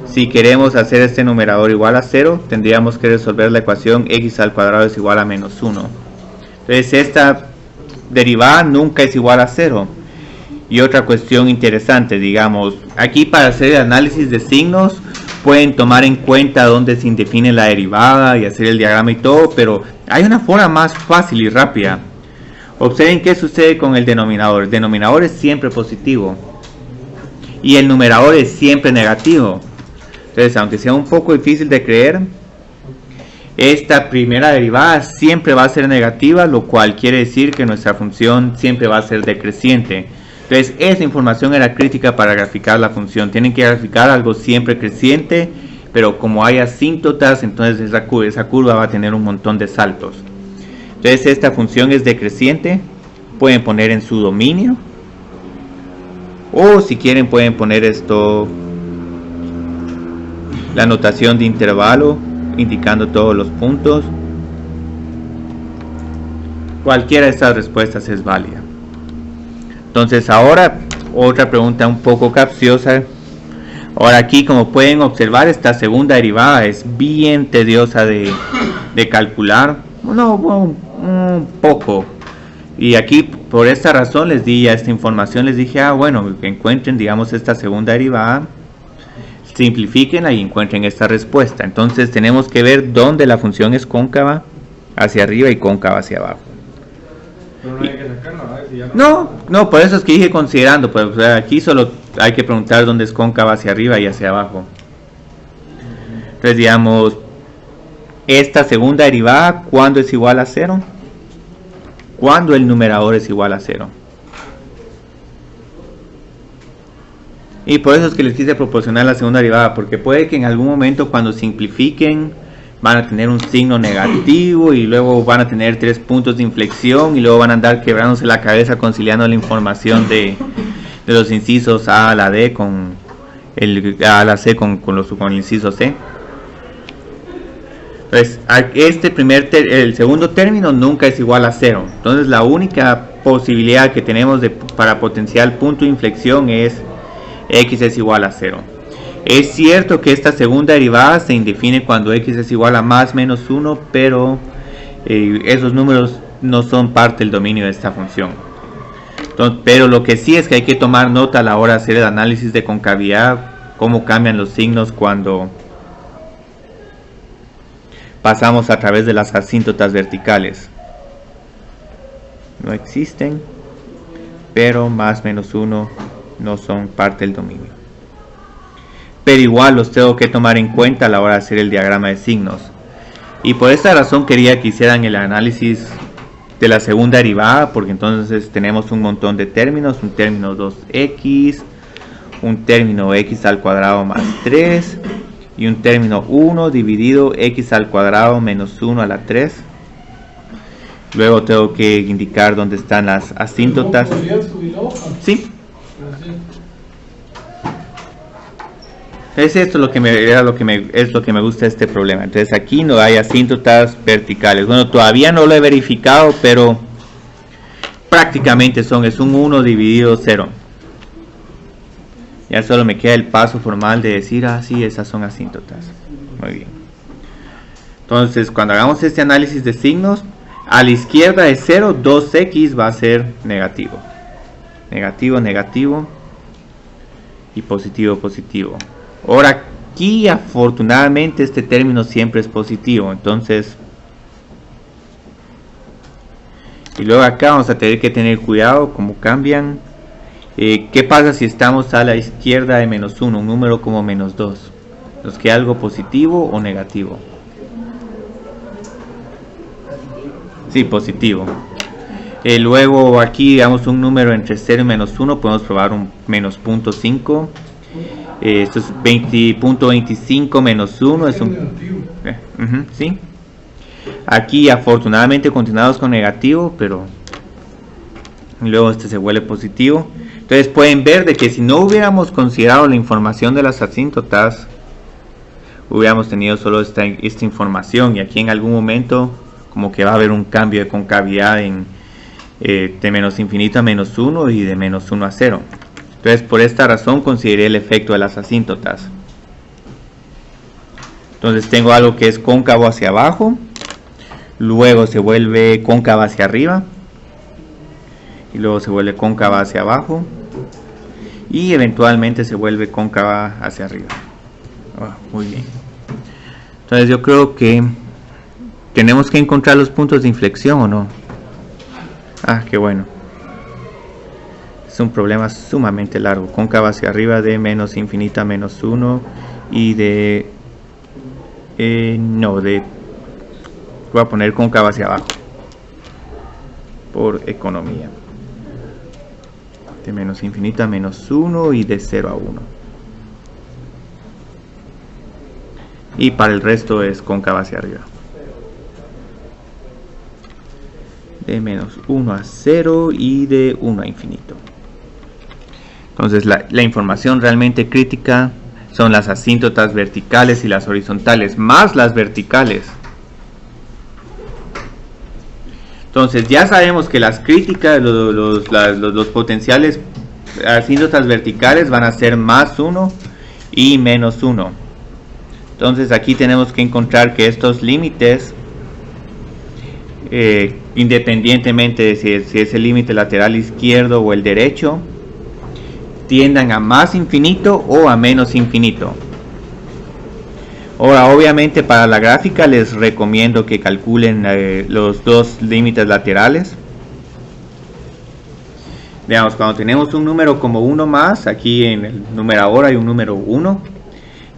Si queremos hacer este numerador igual a 0, tendríamos que resolver la ecuación x al cuadrado es igual a menos 1. Entonces esta derivada nunca es igual a 0. Y otra cuestión interesante, digamos, aquí para hacer el análisis de signos pueden tomar en cuenta dónde se define la derivada y hacer el diagrama y todo, pero hay una forma más fácil y rápida. Observen qué sucede con el denominador. El denominador es siempre positivo y el numerador es siempre negativo. Entonces, aunque sea un poco difícil de creer, esta primera derivada siempre va a ser negativa, lo cual quiere decir que nuestra función siempre va a ser decreciente. Entonces, esa información era crítica para graficar la función. Tienen que graficar algo siempre creciente, pero como hay asíntotas, entonces esa curva va a tener un montón de saltos. Entonces esta función es decreciente, pueden poner en su dominio, o si quieren pueden poner esto, la notación de intervalo, indicando todos los puntos. Cualquiera de estas respuestas es válida. Entonces ahora, otra pregunta un poco capciosa. Ahora aquí, como pueden observar, esta segunda derivada es bien tediosa de calcular. No, un poco. Y aquí, por esta razón, les di ya esta información. Les dije, bueno, encuentren, digamos, esta segunda derivada, simplifíquenla y encuentren esta respuesta. Entonces tenemos que ver dónde la función es cóncava hacia arriba y cóncava hacia abajo. Pero no hay que sacarlo, ¿verdad? Si ya No, por eso es que dije considerando, pues o sea, aquí solo hay que preguntar dónde es cóncava hacia arriba y hacia abajo. Entonces digamos, esta segunda derivada, ¿cuándo es igual a 0? Cuando el numerador es igual a 0. Y por eso es que les quise proporcionar la segunda derivada, porque puede que en algún momento cuando simplifiquen van a tener un signo negativo y luego van a tener 3 puntos de inflexión y luego van a andar quebrándose la cabeza conciliando la información de los incisos A a la D con el A a la C con el inciso C. Entonces el segundo término nunca es igual a 0. Entonces la única posibilidad que tenemos para potencial punto de inflexión es x es igual a 0. Es cierto que esta segunda derivada se indefine cuando x es igual a más menos 1, pero esos números no son parte del dominio de esta función. Entonces, pero lo que sí es que hay que tomar nota a la hora de hacer el análisis de concavidad, cómo cambian los signos cuando pasamos a través de las asíntotas verticales. No existen, pero más menos 1 no son parte del dominio. Pero igual los tengo que tomar en cuenta a la hora de hacer el diagrama de signos. Y por esta razón quería que hicieran el análisis de la segunda derivada, porque entonces tenemos un montón de términos, un término 2x, un término x al cuadrado más 3, y un término 1 dividido x al cuadrado menos 1 a la 3. Luego tengo que indicar dónde están las asíntotas. ¿Podrías subir la hoja? Sí. Gracias. Es esto lo que me gusta de este problema. Entonces aquí no hay asíntotas verticales. Bueno, todavía no lo he verificado, pero prácticamente es un 1 dividido 0. Ya solo me queda el paso formal de decir, sí, esas son asíntotas. Muy bien. Entonces, cuando hagamos este análisis de signos, a la izquierda de 0, 2x va a ser negativo. Negativo, negativo. y positivo, positivo. Ahora aquí afortunadamente este término siempre es positivo, entonces, y luego acá vamos a tener que tener cuidado cómo cambian. ¿Qué pasa si estamos a la izquierda de -1, un número como -2? ¿Nos queda algo positivo o negativo? Sí, positivo. Luego aquí digamos un número entre 0 y -1, podemos probar un -0.5. Esto es 20.25 menos 1 es un... ¿sí? Aquí afortunadamente continuamos con negativo, pero luego este se vuelve positivo. Entonces pueden ver de que si no hubiéramos considerado la información de las asíntotas, hubiéramos tenido solo esta información, y aquí en algún momento como que va a haber un cambio de concavidad en, de menos infinito a -1 y de -1 a 0. Entonces por esta razón consideré el efecto de las asíntotas. Entonces tengo algo que es cóncavo hacia abajo, luego se vuelve cóncava hacia arriba, y luego se vuelve cóncava hacia abajo, y eventualmente se vuelve cóncava hacia arriba. Muy bien. Entonces yo creo que tenemos que encontrar los puntos de inflexión, ¿o no? Qué bueno. Es un problema sumamente largo. Cóncava hacia arriba de menos infinita a -1 y de... voy a poner cóncava hacia abajo por economía. De menos infinita a -1 y de 0 a 1. Y para el resto es cóncava hacia arriba. De -1 a 0 y de 1 a infinito. Entonces la información realmente crítica son las asíntotas verticales y las horizontales, más las verticales. Entonces ya sabemos que las críticas, los potenciales asíntotas verticales van a ser +1 y -1. Entonces aquí tenemos que encontrar que estos límites, independientemente de si es el límite lateral izquierdo o el derecho, tiendan a más infinito o a menos infinito. Ahora obviamente para la gráfica les recomiendo que calculen los dos límites laterales. Veamos, cuando tenemos un número como 1 más, aquí en el numerador hay un número 1,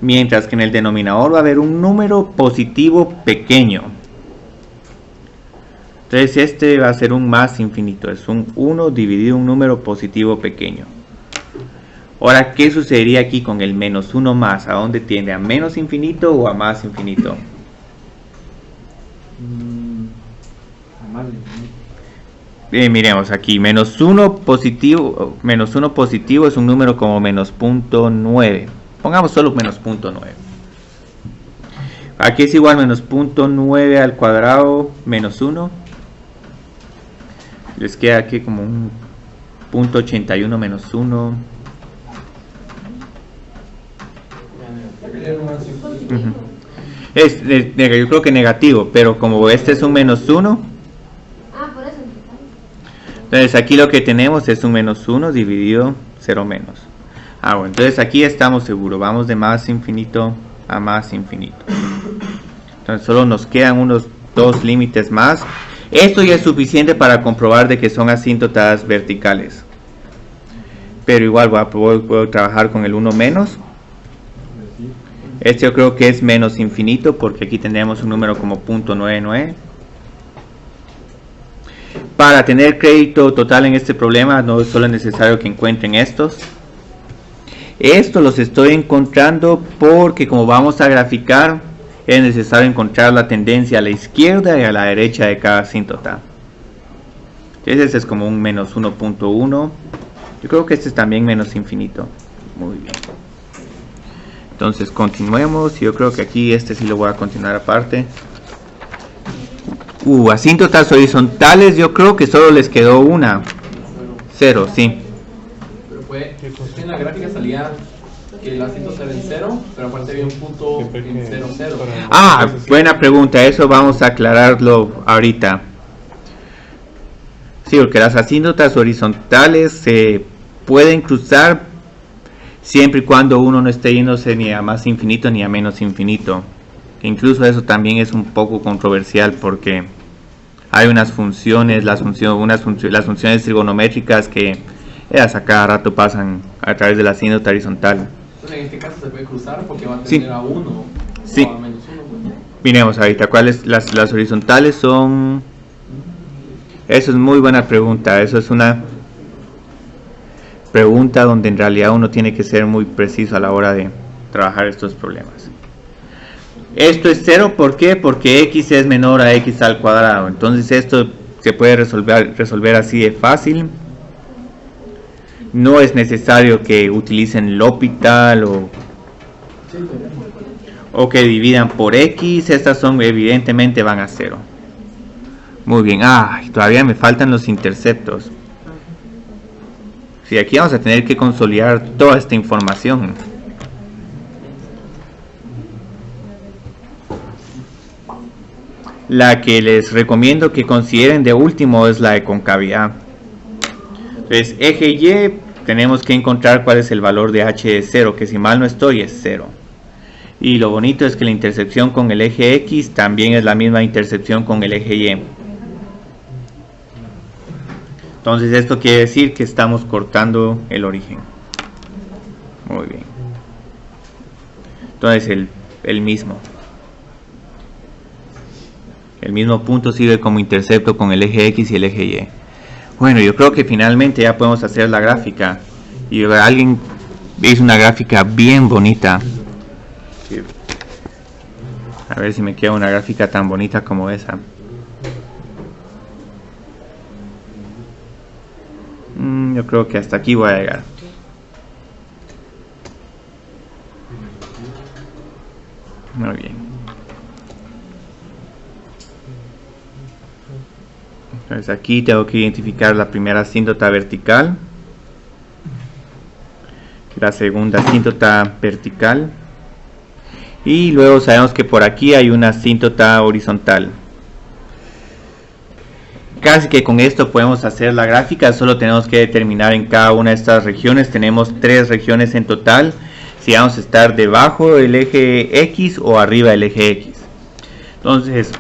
mientras que en el denominador va a haber un número positivo pequeño. Entonces este va a ser un más infinito, es un 1 dividido un número positivo pequeño. Ahora, ¿qué sucedería aquí con el -1 más? ¿A dónde tiende? ¿A menos infinito o a más infinito? A más infinito. Miremos aquí, -1 positivo es un número como -0.9. Pongamos solo -0.9. Aquí es igual -0.9 al cuadrado menos 1. Les queda aquí como un 0.81 menos 1. Yo creo que negativo, pero como este es un -1, por eso. entonces aquí lo que tenemos es un -1 dividido 0 menos. Bueno, entonces aquí estamos seguros, vamos de más infinito a más infinito. Entonces solo nos quedan unos dos límites más. Esto ya es suficiente para comprobar de que son asíntotas verticales, pero igual puedo trabajar con el 1 menos. Este yo creo que es menos infinito porque aquí tendríamos un número como 0.99. Para tener crédito total en este problema no solo es necesario que encuentren estos. Estos los estoy encontrando porque como vamos a graficar es necesario encontrar la tendencia a la izquierda y a la derecha de cada asíntota. Ese es como un menos 1.1. Yo creo que este es también menos infinito. Muy bien. Entonces continuemos. Yo creo que aquí este sí lo voy a continuar aparte. Asíntotas horizontales, yo creo que solo les quedó una. 0, sí. Pero en la gráfica salía que el asíntota era en 0, pero aparte había un punto en 0, 0. Buena pregunta, eso vamos a aclararlo ahorita. Sí, porque las asíntotas horizontales se pueden cruzar siempre y cuando uno no esté yéndose ni a más infinito ni a menos infinito. Incluso eso también es un poco controversial porque hay unas funciones, las funciones trigonométricas que a cada rato pasan a través de la asíntota horizontal. Entonces en este caso se puede cruzar porque va a Sí. tener a 1 Sí. o a menos 1. Pues. Miremos ahorita cuáles las horizontales son. Eso es muy buena pregunta. Eso es una pregunta donde en realidad uno tiene que ser muy preciso a la hora de trabajar estos problemas. Esto es 0, ¿por qué? Porque x es menor a x al cuadrado. Entonces esto se puede resolver así de fácil. No es necesario que utilicen L'Hopital o que dividan por x. Estas son, evidentemente van a 0. Muy bien. Todavía me faltan los interceptos. Sí, aquí vamos a tener que consolidar toda esta información. La que les recomiendo que consideren de último es la de concavidad. Entonces, eje Y, tenemos que encontrar cuál es el valor de h de 0, que si mal no estoy es 0. Y lo bonito es que la intersección con el eje X también es la misma intersección con el eje Y. Entonces esto quiere decir que estamos cortando el origen. Muy bien. Entonces el mismo punto sirve como intercepto con el eje X y el eje Y. Bueno, yo creo que finalmente ya podemos hacer la gráfica. Y alguien hizo una gráfica bien bonita. A ver si me queda una gráfica tan bonita como esa. Yo creo que hasta aquí voy a llegar. Muy bien. Entonces aquí tengo que identificar la primera asíntota vertical, la segunda asíntota vertical, y luego sabemos que por aquí hay una asíntota horizontal. Casi que con esto podemos hacer la gráfica, solo tenemos que determinar en cada una de estas regiones. Tenemos 3 regiones en total, si vamos a estar debajo del eje X o arriba del eje X. Entonces,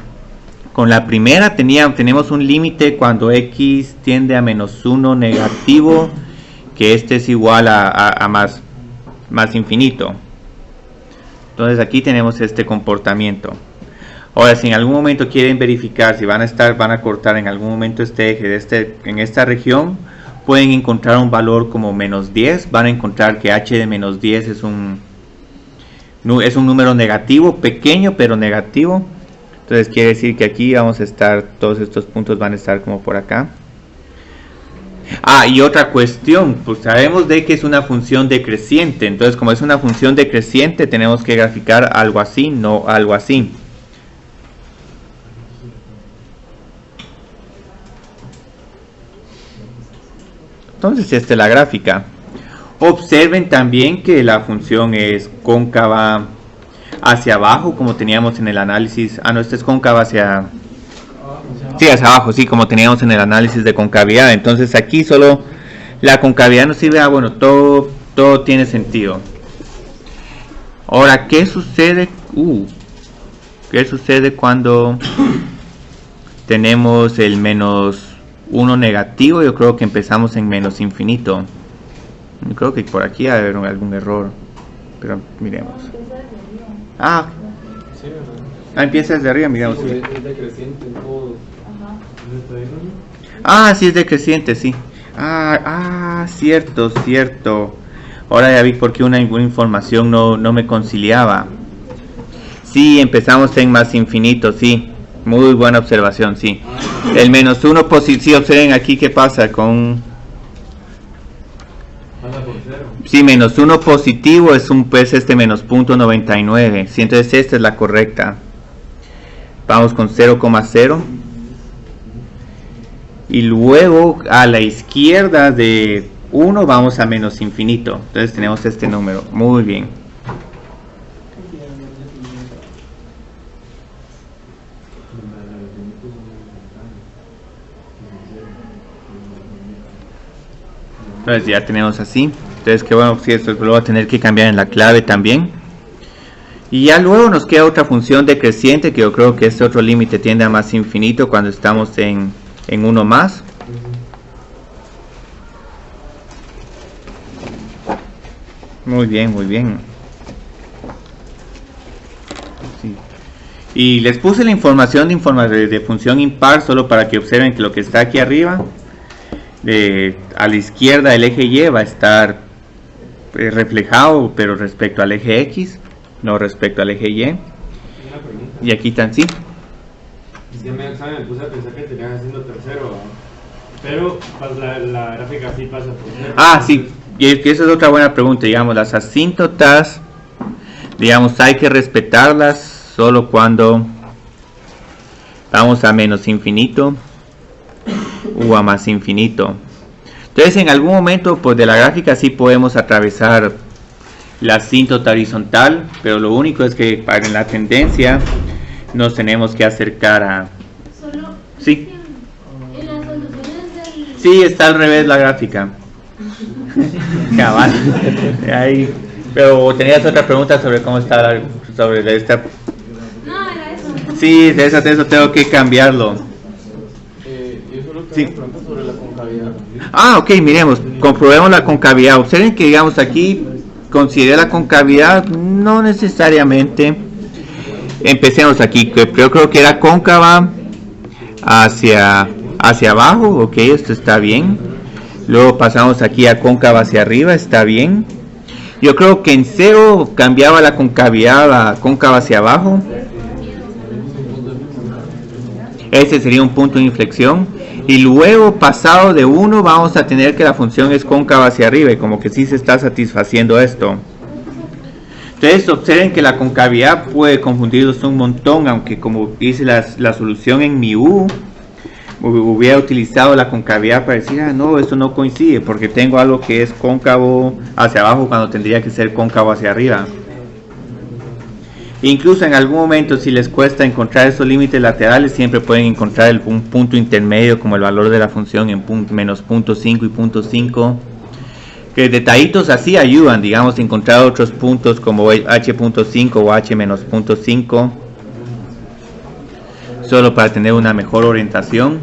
con la primera tenemos un límite cuando X tiende a -1 negativo, que este es igual a más infinito. Entonces aquí tenemos este comportamiento. Ahora, si en algún momento quieren verificar si van a cortar en algún momento este eje en esta región, pueden encontrar un valor como -10. Van a encontrar que h de -10 es un número negativo, pequeño pero negativo. Entonces quiere decir que aquí vamos a estar, todos estos puntos van a estar como por acá. Y otra cuestión, pues sabemos de que es una función decreciente. Entonces, como es una función decreciente, tenemos que graficar algo así, no algo así. Entonces esta es la gráfica. Observen también que la función es cóncava hacia abajo, como teníamos en el análisis. Esta es cóncava hacia abajo, sí, como teníamos en el análisis de concavidad. Entonces aquí solo la concavidad nos sirve bueno, todo tiene sentido. Ahora, ¿qué sucede? ¿Qué sucede cuando tenemos el -1 negativo? Yo creo que empezamos en menos infinito. Yo creo que por aquí va a haber algún error, pero miremos. Empieza desde arriba, miremos. Sí, es decreciente en todos. Sí, es decreciente, sí. Cierto. Ahora ya vi por qué una información no me conciliaba. Sí, empezamos en más infinito, sí. Muy buena observación, sí. El -1 positivo, sí, observen aquí qué pasa con... Sí, -1 positivo es este -0.99. Sí, entonces esta es la correcta. Vamos con 0,0. Y luego a la izquierda de 1 vamos a menos infinito. Entonces tenemos este número. Muy bien. Entonces ya tenemos así. Entonces que bueno, si esto lo voy a tener que cambiar en la clave también. Y ya luego nos queda otra función decreciente, que yo creo que este otro límite tiende a más infinito cuando estamos en uno más. Muy bien, muy bien. Sí. Y les puse la información de función impar solo para que observen que lo que está aquí arriba, a la izquierda el eje Y va a estar reflejado, pero respecto al eje X, no respecto al eje Y. Y aquí están, sí. Es que me puse a pensar que tenían haciendo tercero, ¿no? Pero pues, la gráfica sí pasa por cero. Ah, sí, y esa es otra buena pregunta. Digamos, las asíntotas, digamos, hay que respetarlas solo cuando vamos a menos infinito o a más infinito. Entonces, en algún momento pues, de la gráfica sí podemos atravesar la asíntota horizontal, pero lo único es que en la tendencia nos tenemos que acercar a... Solo. Sí. En las soluciones del. Sí, está al revés la gráfica. Cabal. Ahí. Pero tenías otra pregunta sobre cómo está sobre esta. No, era eso. Sí, de eso tengo que cambiarlo. Yo solo tengo Sí. una pregunta sobre la concavidad. Ah, ok, miremos, comprobemos la concavidad. Observen que digamos aquí considera la concavidad, no necesariamente. Empecemos aquí, que yo creo que era cóncava hacia abajo, ok, esto está bien. Luego pasamos aquí a cóncava hacia arriba, está bien. Yo creo que en 0 cambiaba la concavidad a cóncava hacia abajo. Ese sería un punto de inflexión. Y luego pasado de 1 vamos a tener que la función es cóncava hacia arriba, y como que sí se está satisfaciendo esto. Entonces observen que la concavidad puede confundirlos un montón, aunque como hice la solución en mi U, hubiera utilizado la concavidad para decir, ah no, esto no coincide, porque tengo algo que es cóncavo hacia abajo cuando tendría que ser cóncavo hacia arriba. Incluso en algún momento, si les cuesta encontrar esos límites laterales, siempre pueden encontrar un punto intermedio como el valor de la función en menos 0.5 y 0.5. Que detallitos así ayudan, digamos, a encontrar otros puntos como h.5 o h menos 0.5. Solo para tener una mejor orientación.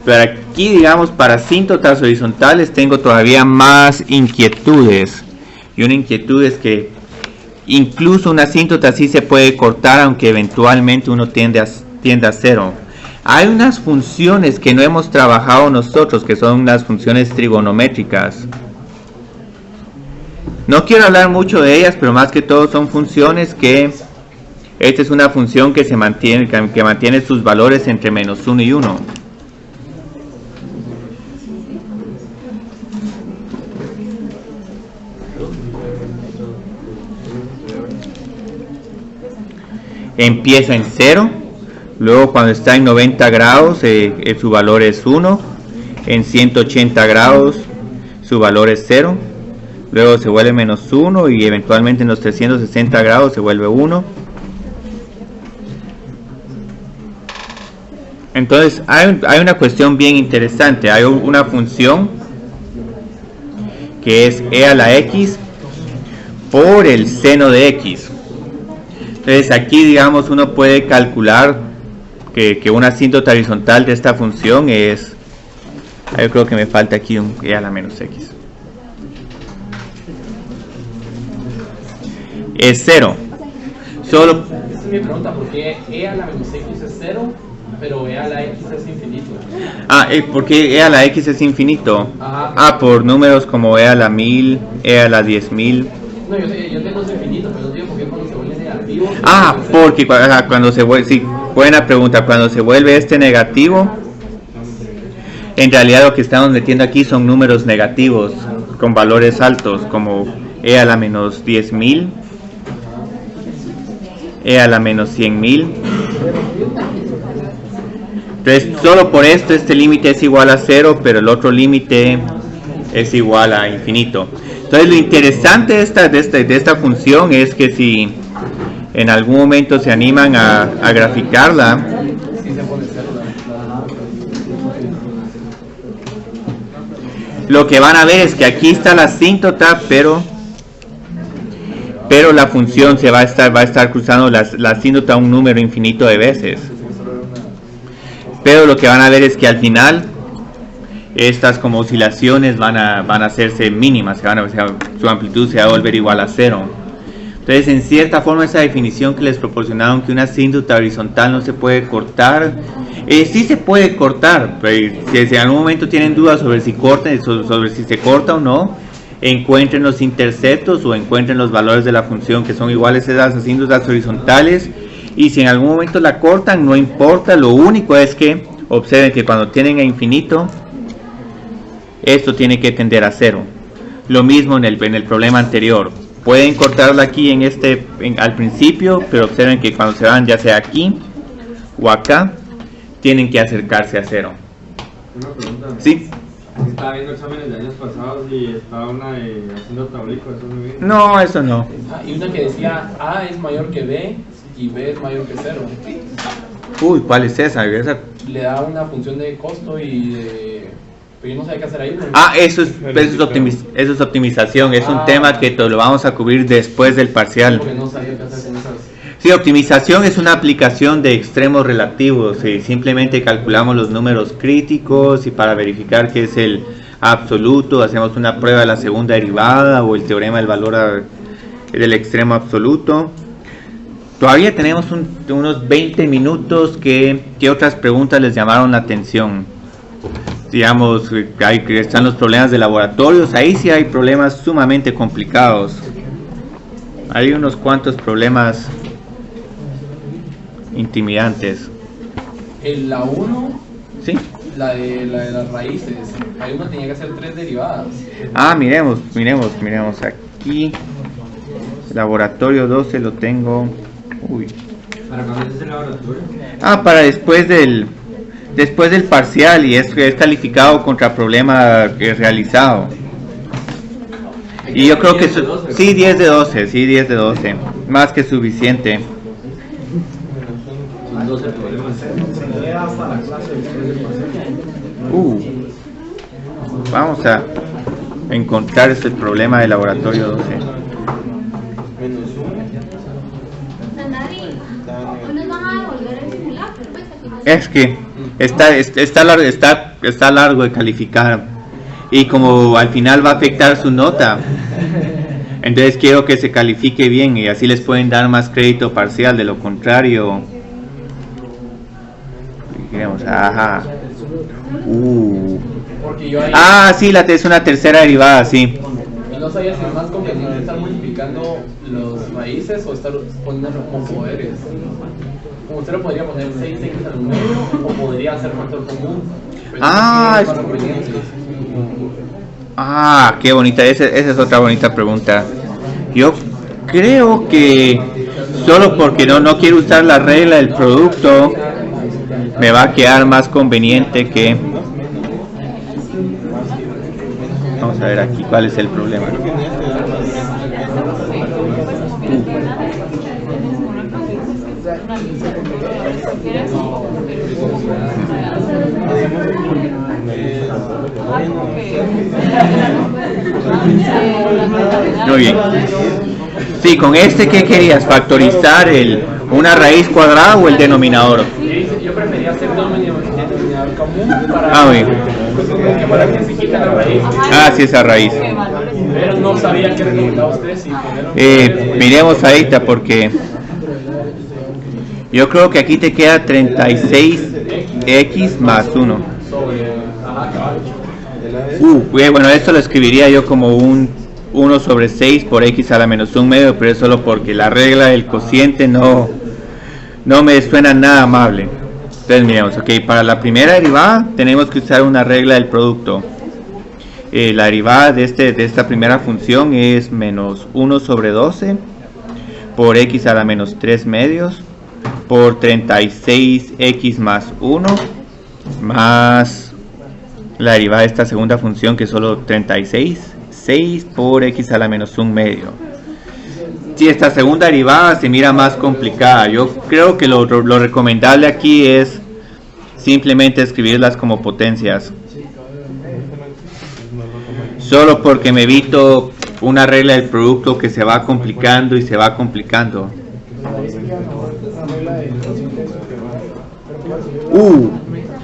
Pero aquí, digamos, para asíntotas horizontales tengo todavía más inquietudes. Y una inquietud es que incluso una asíntota sí se puede cortar, aunque eventualmente uno tiende a 0. Hay unas funciones que no hemos trabajado nosotros, que son las funciones trigonométricas. No quiero hablar mucho de ellas, pero más que todo son funciones que... Esta es una función que se mantiene, que mantiene sus valores entre menos 1 y 1. Empieza en 0, luego cuando está en 90 grados su valor es 1, en 180 grados su valor es 0, luego se vuelve menos 1 y eventualmente en los 360 grados se vuelve 1. Entonces hay una cuestión bien interesante, hay una función que es e a la x por el seno de x. Entonces aquí digamos uno puede calcular que una asíntota horizontal de esta función es, yo creo que me falta aquí un e a la menos x, es 0. Solo Esa es mi pregunta, ¿por qué e a la menos x es 0, pero e a la x es infinito? ¿por qué e a la x es infinito? Ajá. Por números como e a la 1000, e a la 10.000. No, yo tengo ese infinito, pero digo, ¿por qué cuando se vuelve negativo? Porque cuando se vuelve, sí, buena pregunta, cuando se vuelve este negativo, en realidad lo que estamos metiendo aquí son números negativos con valores altos, como e a la menos 10.000, e a la menos 100.000. Entonces solo por esto este límite es igual a 0, pero el otro límite es igual a infinito. Entonces lo interesante de esta función es que si en algún momento se animan a graficarla, lo que van a ver es que aquí está la asíntota, pero la función se va a estar cruzando la asíntota un número infinito de veces. Pero lo que van a ver es que al final estas como oscilaciones van a hacerse mínimas, su amplitud se va a volver igual a 0. Entonces, en cierta forma, esa definición que les proporcionaron, que una asíntota horizontal no se puede cortar, sí se puede cortar, pero si en algún momento tienen dudas sobre si se corta o no, encuentren los interceptos o encuentren los valores de la función que son iguales a las asíntotas horizontales, y si en algún momento la cortan, no importa, lo único es que observen que cuando tienen a infinito, esto tiene que tender a 0. Lo mismo en el problema anterior. Pueden cortarla aquí al principio, pero observen que cuando se van ya sea aquí o acá, tienen que acercarse a 0. Una pregunta. Sí. Estaba viendo exámenes de años pasados y estaba una haciendo tablico, ¿eso no viene? No, eso no. Y una que decía A es mayor que B y B es mayor que 0. Uy, ¿cuál es esa? Le da una función de costo y de... Pero yo no sabía qué hacer ahí. Eso es optimización. Es un tema que lo vamos a cubrir después del parcial. Porque no sabía qué hacer con esas. Sí, optimización es una aplicación de extremos relativos. Simplemente calculamos los números críticos y para verificar que es el absoluto hacemos una prueba de la segunda derivada o el teorema del valor del extremo absoluto. Todavía tenemos unos 20 minutos. ¿Qué otras preguntas les llamaron la atención? Digamos, están los problemas de laboratorios. Ahí sí hay problemas sumamente complicados. Hay unos cuantos problemas intimidantes. En la 1, ¿sí? La de las raíces, ahí uno tenía que hacer 3 derivadas. Miremos aquí. Laboratorio 12 lo tengo. Uy. ¿Para cuándo es el laboratorio? Para después del parcial, y es calificado contra problema realizado. Y yo creo que sí, 10 de 12, sí, 10 de 12, más que suficiente. Son 12 problemas. Vamos a encontrar ese problema del laboratorio 12. Es que está largo de calificar, y como al final va a afectar su nota, entonces quiero que se califique bien y así les pueden dar más crédito parcial. De lo contrario, digamos, sí, es una tercera derivada, sí. Y no sabía si es más conveniente estar multiplicando los raíces o estar poniendo como poderes. Como usted lo podría poner 6x al número, o podría hacer factor común. Qué bonita, esa es otra bonita pregunta. Yo creo que solo porque no quiero usar la regla del producto, me va a quedar más conveniente que... Vamos a ver aquí cuál es el problema. Muy bien. Sí, con ¿qué querías? ¿Factorizar una raíz cuadrada o el denominador? Yo prefería hacer denominador común para que se quite la raíz. Sí, esa raíz. Pero no sabía qué recomendaba usted. Miremos ahorita porque yo creo que aquí te queda 36x más 1. Bueno, esto lo escribiría yo como un 1 sobre 6 por x a la menos 1 medio, pero es solo porque la regla del cociente no me suena nada amable. Entonces miremos, para la primera derivada tenemos que usar una regla del producto. La derivada de esta primera función es menos 1 sobre 12 por x a la menos 3 medios por 36x más 1 más la derivada de esta segunda función que es solo 6 por x a la menos 1 medio. Si esta segunda derivada se mira más complicada, yo creo que lo recomendable aquí es simplemente escribirlas como potencias. Solo porque me evito una regla del producto que se va complicando y se va complicando.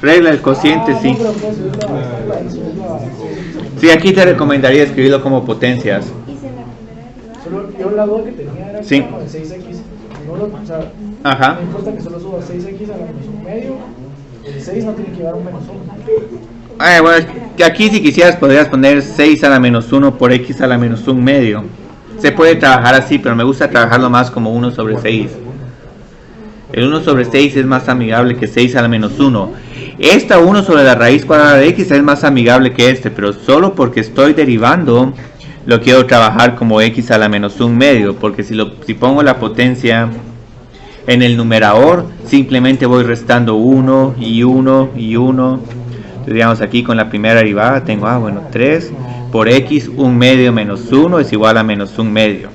Regla del cociente, sí. Sí, aquí te recomendaría escribirlo como potencias. Yo la duda que tenía era sí. como de 6x. No lo, o sea, ajá. No importa que solo suba 6x a la menos un medio. El 6 no tiene que llevar un menos 1. Bueno, aquí si quisieras podrías poner 6 a la menos 1 por x a la menos un medio. Se puede trabajar así, pero me gusta trabajarlo más como 1 sobre 6. El 1 sobre 6 es más amigable que 6 a la menos 1. Esta 1 sobre la raíz cuadrada de x es más amigable que este, pero solo porque estoy derivando lo quiero trabajar como x a la menos un medio, porque si pongo la potencia en el numerador, simplemente voy restando 1 y 1 y 1. Entonces, digamos aquí con la primera derivada tengo, 3 por x, un medio menos 1 es igual a menos un medio.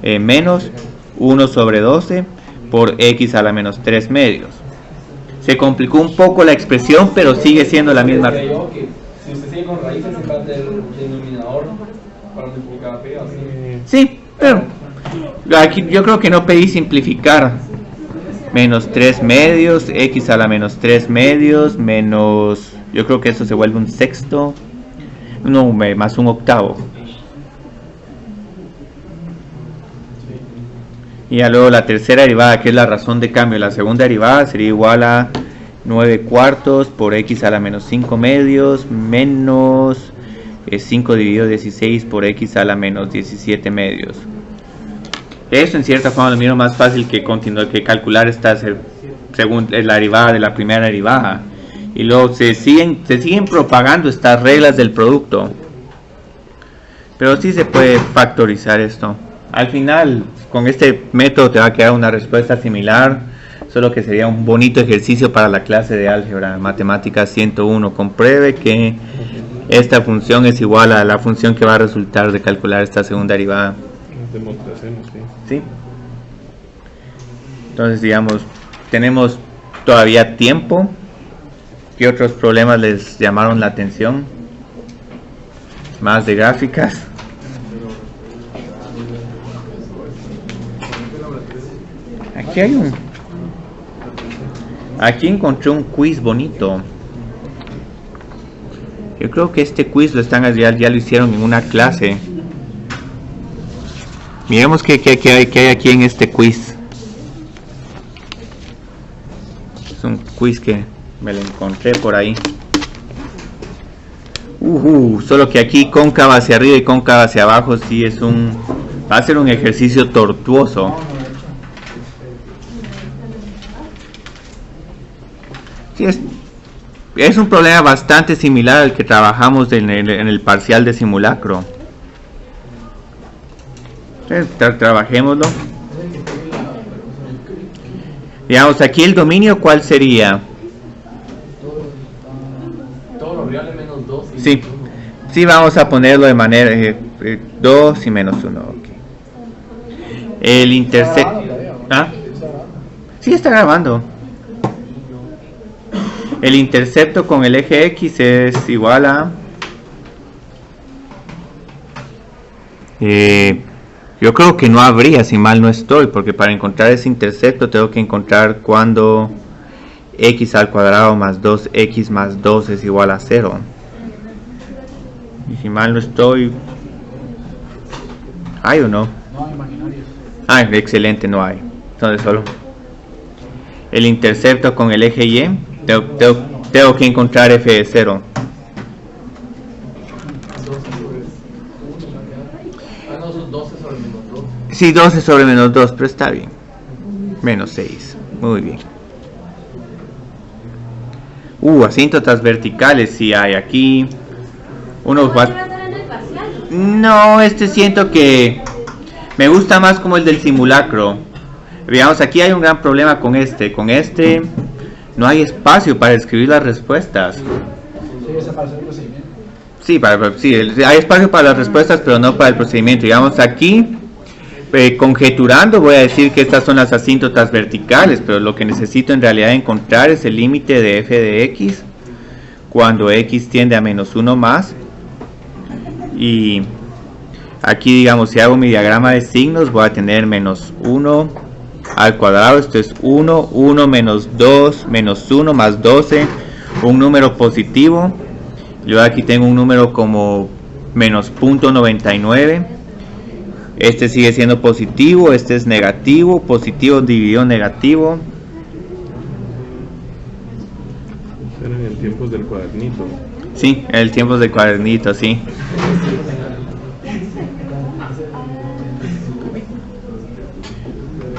Menos 1 sobre 12 por x a la menos 3 medios. Se complicó un poco la expresión, pero sigue siendo la misma. Si usted sigue con raíces, se parte del denominador para multiplicar p, así. Sí, pero aquí yo creo que no pedí simplificar. Menos 3 medios, x a la menos 3 medios, menos, yo creo que eso se vuelve un sexto, no, más un octavo. Y ya luego la tercera derivada, que es la razón de cambio. La segunda derivada sería igual a 9 cuartos por x a la menos 5 medios, menos 5 dividido 16 por x a la menos 17 medios. Eso en cierta forma lo miro más fácil que calcular esta según la derivada de la primera derivada. Y luego se siguen propagando estas reglas del producto. Pero sí se puede factorizar esto. Al final, con este método te va a quedar una respuesta similar, solo que sería un bonito ejercicio para la clase de álgebra, matemáticas 101. Compruebe que esta función es igual a la función que va a resultar de calcular esta segunda derivada. ¿Sí? Entonces, digamos, tenemos todavía tiempo. ¿Qué otros problemas les llamaron la atención? Más de gráficas. Aquí encontré un quiz bonito. Yo creo que este quiz ya lo hicieron en una clase. Miremos qué hay aquí en este quiz. Es un quiz que me lo encontré por ahí. Solo que aquí cóncava hacia arriba y cóncava hacia abajo sí va a ser un ejercicio tortuoso. Sí, es un problema bastante similar al que trabajamos en el parcial de simulacro. Trabajémoslo. Digamos, aquí el dominio, ¿cuál sería? Todos los reales menos 2. Sí. Sí, vamos a ponerlo de manera 2 y menos 1. Okay. El intercepto. Sí, está grabando. El intercepto con el eje X es igual a... yo creo que no habría, si mal no estoy, porque para encontrar ese intercepto tengo que encontrar cuando x al cuadrado más 2x más 2 es igual a 0. Y si mal no estoy... ¿hay o no? No, imaginarios. Excelente, no hay. Entonces solo el intercepto con el eje Y, tengo que encontrar f de 0. Sí, 12 sobre menos 2, pero está bien. Menos 6, muy bien. Asíntotas verticales sí hay aquí. No, siento que me gusta más como el del simulacro. Veamos, aquí hay un gran problema con este. Con este no hay espacio para escribir las respuestas. Sí, hay espacio para las respuestas, pero no para el procedimiento. Digamos, aquí, conjeturando, voy a decir que estas son las asíntotas verticales, pero lo que necesito en realidad encontrar es el límite de f de x cuando x tiende a menos 1 más Y aquí, digamos, si hago mi diagrama de signos, voy a tener menos 1 al cuadrado. Esto es 1, 1 menos 2, menos 1 más 12, un número positivo. Yo aquí tengo un número como menos 0.99. Este sigue siendo positivo, este es negativo, positivo dividido negativo. Eran en tiempos del cuadernito. Sí, en el tiempo del cuadernito, sí.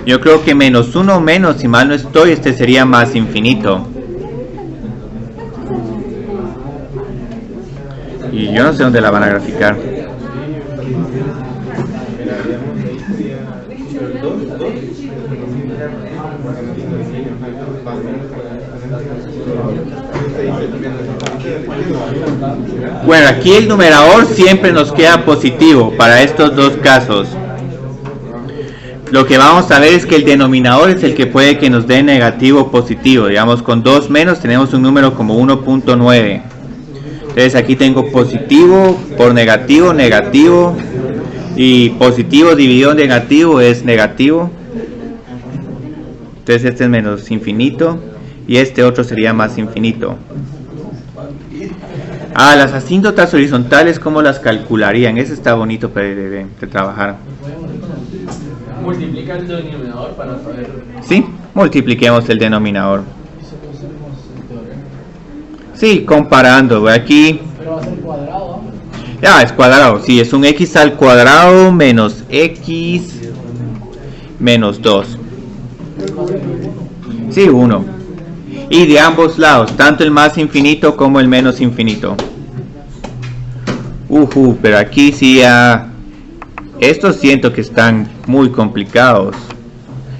Yo creo que menos 1 menos, si mal no estoy, este sería más infinito. Y yo no sé dónde la van a graficar. Bueno, aquí el numerador siempre nos queda positivo para estos dos casos. Lo que vamos a ver es que el denominador es el que puede que nos dé negativo o positivo. Digamos, con 2 menos tenemos un número como 1.9. Entonces aquí tengo positivo por negativo, negativo. Y positivo dividido negativo es negativo. Entonces este es menos infinito. Y este otro sería más infinito. Las asíntotas horizontales, ¿cómo las calcularían? Eso está bonito de trabajar. Multiplica el denominador para saber. Sí, multipliquemos el denominador. Sí, comparando. Aquí. Pero va a ser cuadrado. Ya, es cuadrado. Sí, es un x al cuadrado menos x menos 2. Sí, 1. Y de ambos lados, tanto el más infinito como el menos infinito. Pero aquí sí estos siento que están muy complicados.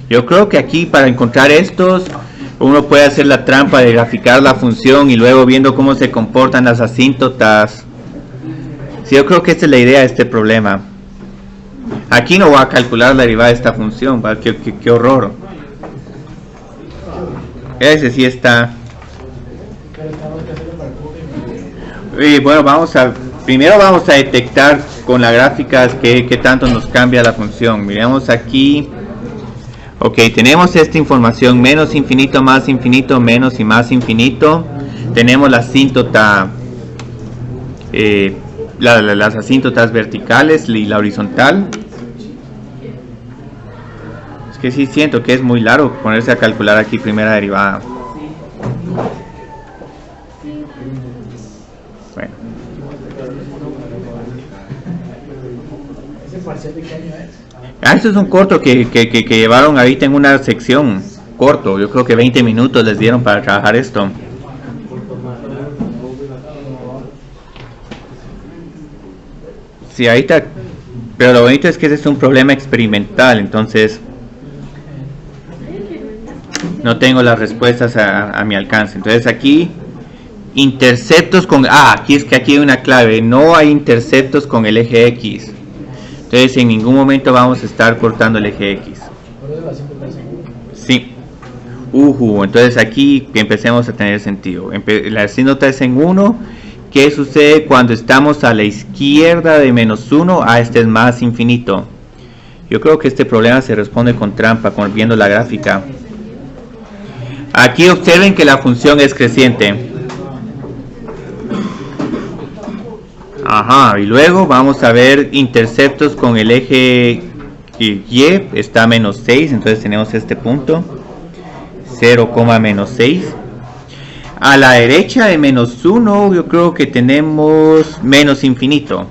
Yo creo que aquí para encontrar estos, uno puede hacer la trampa de graficar la función y luego viendo cómo se comportan las asíntotas. Sí, yo creo que esta es la idea de este problema. Aquí no voy a calcular la derivada de esta función, qué horror. Ese sí está. Y bueno, primero vamos a detectar con las gráficas qué tanto nos cambia la función. Miremos aquí. Ok, tenemos esta información: menos infinito, más infinito, menos y más infinito. Tenemos la asíntota, las asíntotas verticales y la horizontal. Es que sí siento que es muy largo ponerse a calcular aquí primera derivada. Bueno. ¿Ese parcial de qué año es? Esto es un corto que llevaron ahorita en una sección. Corto, yo creo que 20 minutos les dieron para trabajar esto. Sí, ahorita. Pero lo bonito es que ese es un problema experimental, entonces no tengo las respuestas a mi alcance. Entonces aquí interceptos con aquí es que aquí hay una clave: no hay interceptos con el eje X. Entonces en ningún momento vamos a estar cortando el eje X. Sí. Entonces aquí que empecemos a tener sentido. La asíntota es en 1. ¿Qué sucede cuando estamos a la izquierda de menos 1? Este es más infinito. Yo creo que este problema se responde con trampa, viendo la gráfica. Aquí observen que la función es creciente. Y luego vamos a ver interceptos con el eje Y, está a menos 6, entonces tenemos este punto, 0, menos 6. A la derecha de menos 1 yo creo que tenemos menos infinito.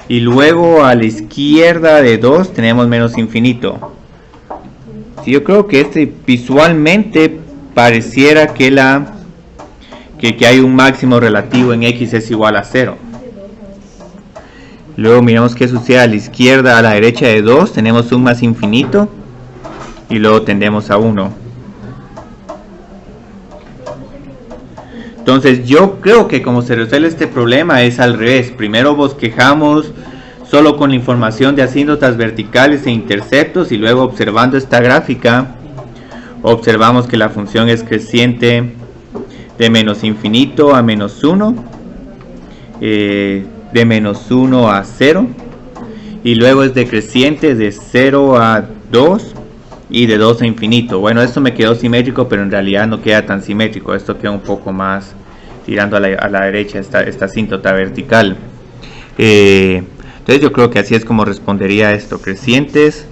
Y luego a la izquierda de 2 tenemos menos infinito. Sí, yo creo que visualmente pareciera que hay un máximo relativo en X es igual a 0. Luego miramos qué sucede a la izquierda, a la derecha de 2 tenemos un más infinito. Y luego tendemos a 1. Entonces yo creo que como se resuelve este problema es al revés. Primero bosquejamos solo con la información de asíntotas verticales e interceptos, y luego observando esta gráfica observamos que la función es creciente de menos infinito a menos 1, de menos 1 a 0, y luego es decreciente de 0 a 2 y de 2 a infinito. Bueno, esto me quedó simétrico, pero en realidad no queda tan simétrico. Esto queda un poco más tirando a la derecha, esta asíntota vertical. Entonces yo creo que así es como respondería esto: crecientes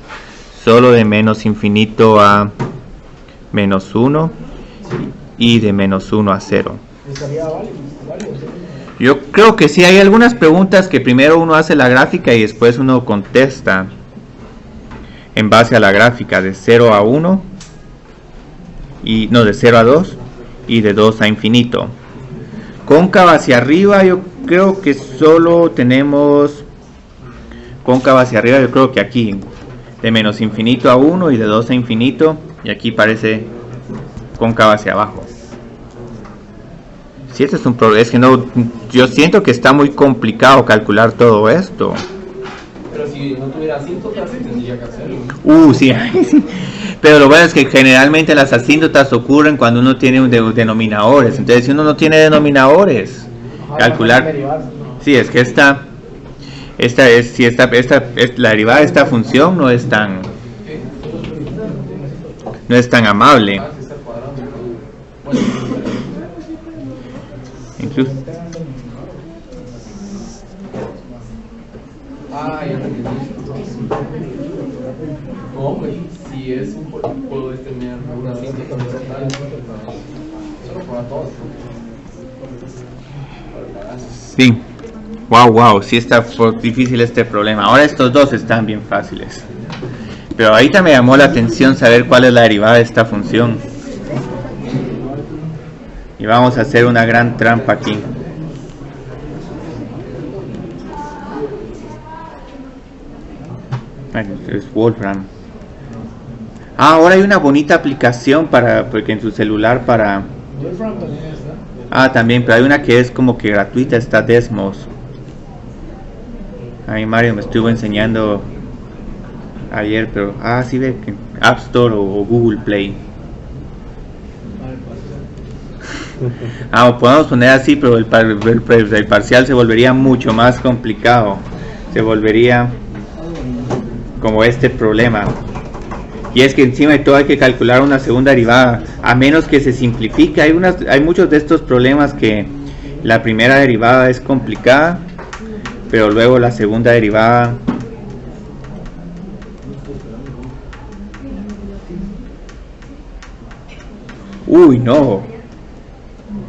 solo de menos infinito a menos 1 y de menos 1 a 0. Yo creo que sí, hay algunas preguntas que primero uno hace la gráfica y después uno contesta en base a la gráfica, de 0 a 1 y no, de 0 a 2 y de 2 a infinito. Cóncava hacia arriba, yo creo que solo tenemos cóncava hacia arriba, yo creo que aquí, de menos infinito a 1 y de 2 a infinito, y aquí parece cóncava hacia abajo. Si este es un problema, es que no, yo siento que está muy complicado calcular todo esto. Pero si no tuviera asíntotas, tendría que hacerlo. Sí, sí. Pero lo bueno es que generalmente las asíntotas ocurren cuando uno tiene denominadores. Entonces, si uno no tiene denominadores, calcular. Sí, es que la derivada de esta función no es tan amable. Incluso. Ya entendí. No, pues si es un puedo tener una síntoma total. Solo para todos. Sí. Wow, sí está difícil este problema. Ahora estos dos están bien fáciles. Pero ahorita me llamó la atención saber cuál es la derivada de esta función. Y vamos a hacer una gran trampa aquí. Es Wolfram. Ahora hay una bonita aplicación porque en su celular para. También, pero hay una que es como que gratuita, está Desmos. Ahí Mario me estuvo enseñando ayer, pero sí ve que App Store o Google Play. Podemos poner así, pero el parcial se volvería mucho más complicado. Se volvería como este problema. Y es que encima de todo hay que calcular una segunda derivada, a menos que se simplifique. Hay muchos de estos problemas que la primera derivada es complicada, pero luego la segunda derivada no,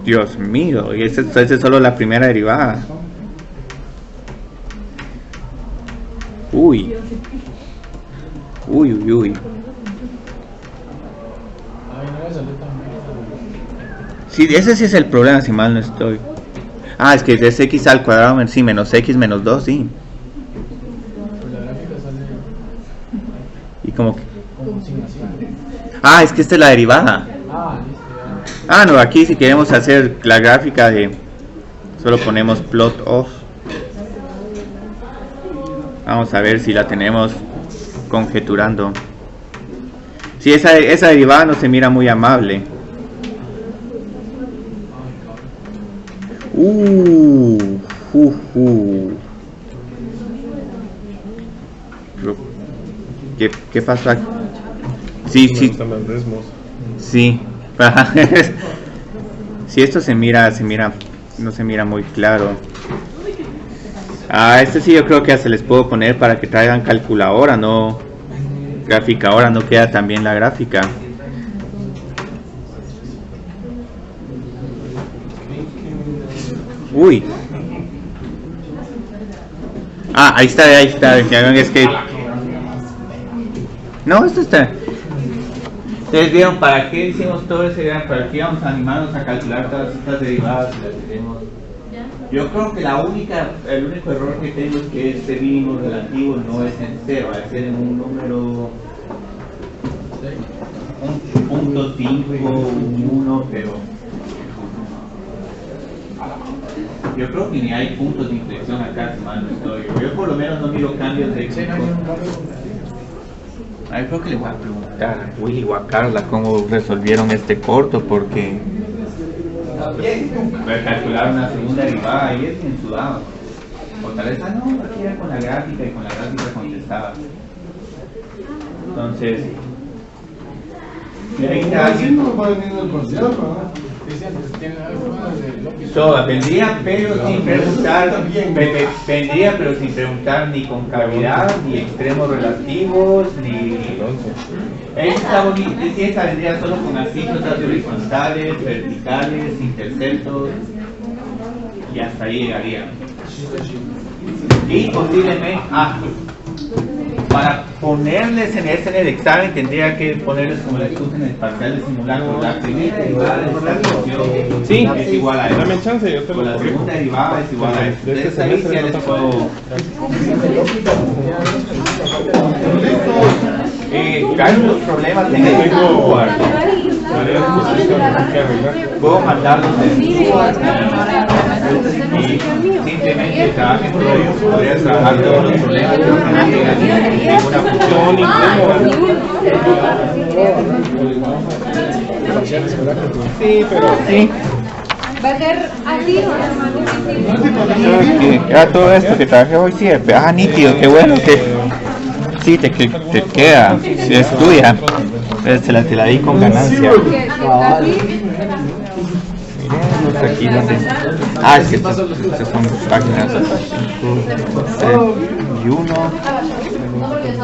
Dios mío, y esa es solo la primera derivada. Uy. Sí, ese sí es el problema, si mal no estoy. Es que es x al cuadrado, sí, menos x menos 2, sí. Y como que... es que esta es la derivada. No, aquí si queremos hacer la gráfica de... Solo ponemos plot of. Vamos a ver si la tenemos conjeturando. Sí, esa derivada no se mira muy amable. ¿Qué pasó aquí? Sí. Sí. Si esto no se mira muy claro. Este sí yo creo que se les puedo poner para que traigan calculadora, no graficadora, no queda tan bien la gráfica. Ahí está, es que... No, esto está... Ustedes vieron para qué hicimos todo ese gran, para qué íbamos a animarnos a calcular todas estas derivadas y las tenemos. Yo creo que el único error que tengo es que este mínimo relativo no es en 0, va a ser en un número 1.5, un 1, pero yo creo que ni hay puntos de inflexión acá, si mal no estoy. Yo por lo menos no miro cambios de X. Creo que le voy a preguntar a Willy o a Carla cómo resolvieron este corto, porque Voy a calcular una segunda derivada y es bien sudado. O tal vez, no, aquí era con la gráfica y con la gráfica contestaba. Entonces, vendría pero sin preguntar ni concavidad, ni extremos relativos, ni... Esta vendría solo con asímtotas horizontales, verticales, interceptos, y hasta ahí llegaría. Y posiblemente, para ponerles en el examen tendría que ponerles como les puse en el parcial de simulacro. La primera derivada de esta función es igual a esto. Dame chance, yo te lo La segunda derivada es igual a esto. Entonces ahí sí les puedo... hay unos problemas en el software. Puedo mandarlos de y simplemente trabajen por ellos. Podrías trabajar todos los problemas que no tengan ninguna función. Sí, pero sí. ¿Va a ser así o ya todo esto que trabajé hoy siempre. Nítido, qué bueno que sí te queda, si es tuya. Te la di con ganancia. Aquí no sé. Es que estas son páginas 5, 6 y 1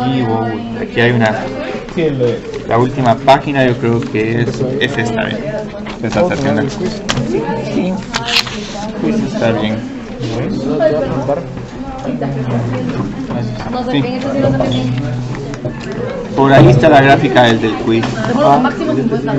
y aquí hay una, la última página yo creo que es esta, esta estación del quiz. Sí, quiz está bien. Sí. Por ahí está la gráfica del quiz. máximo 50.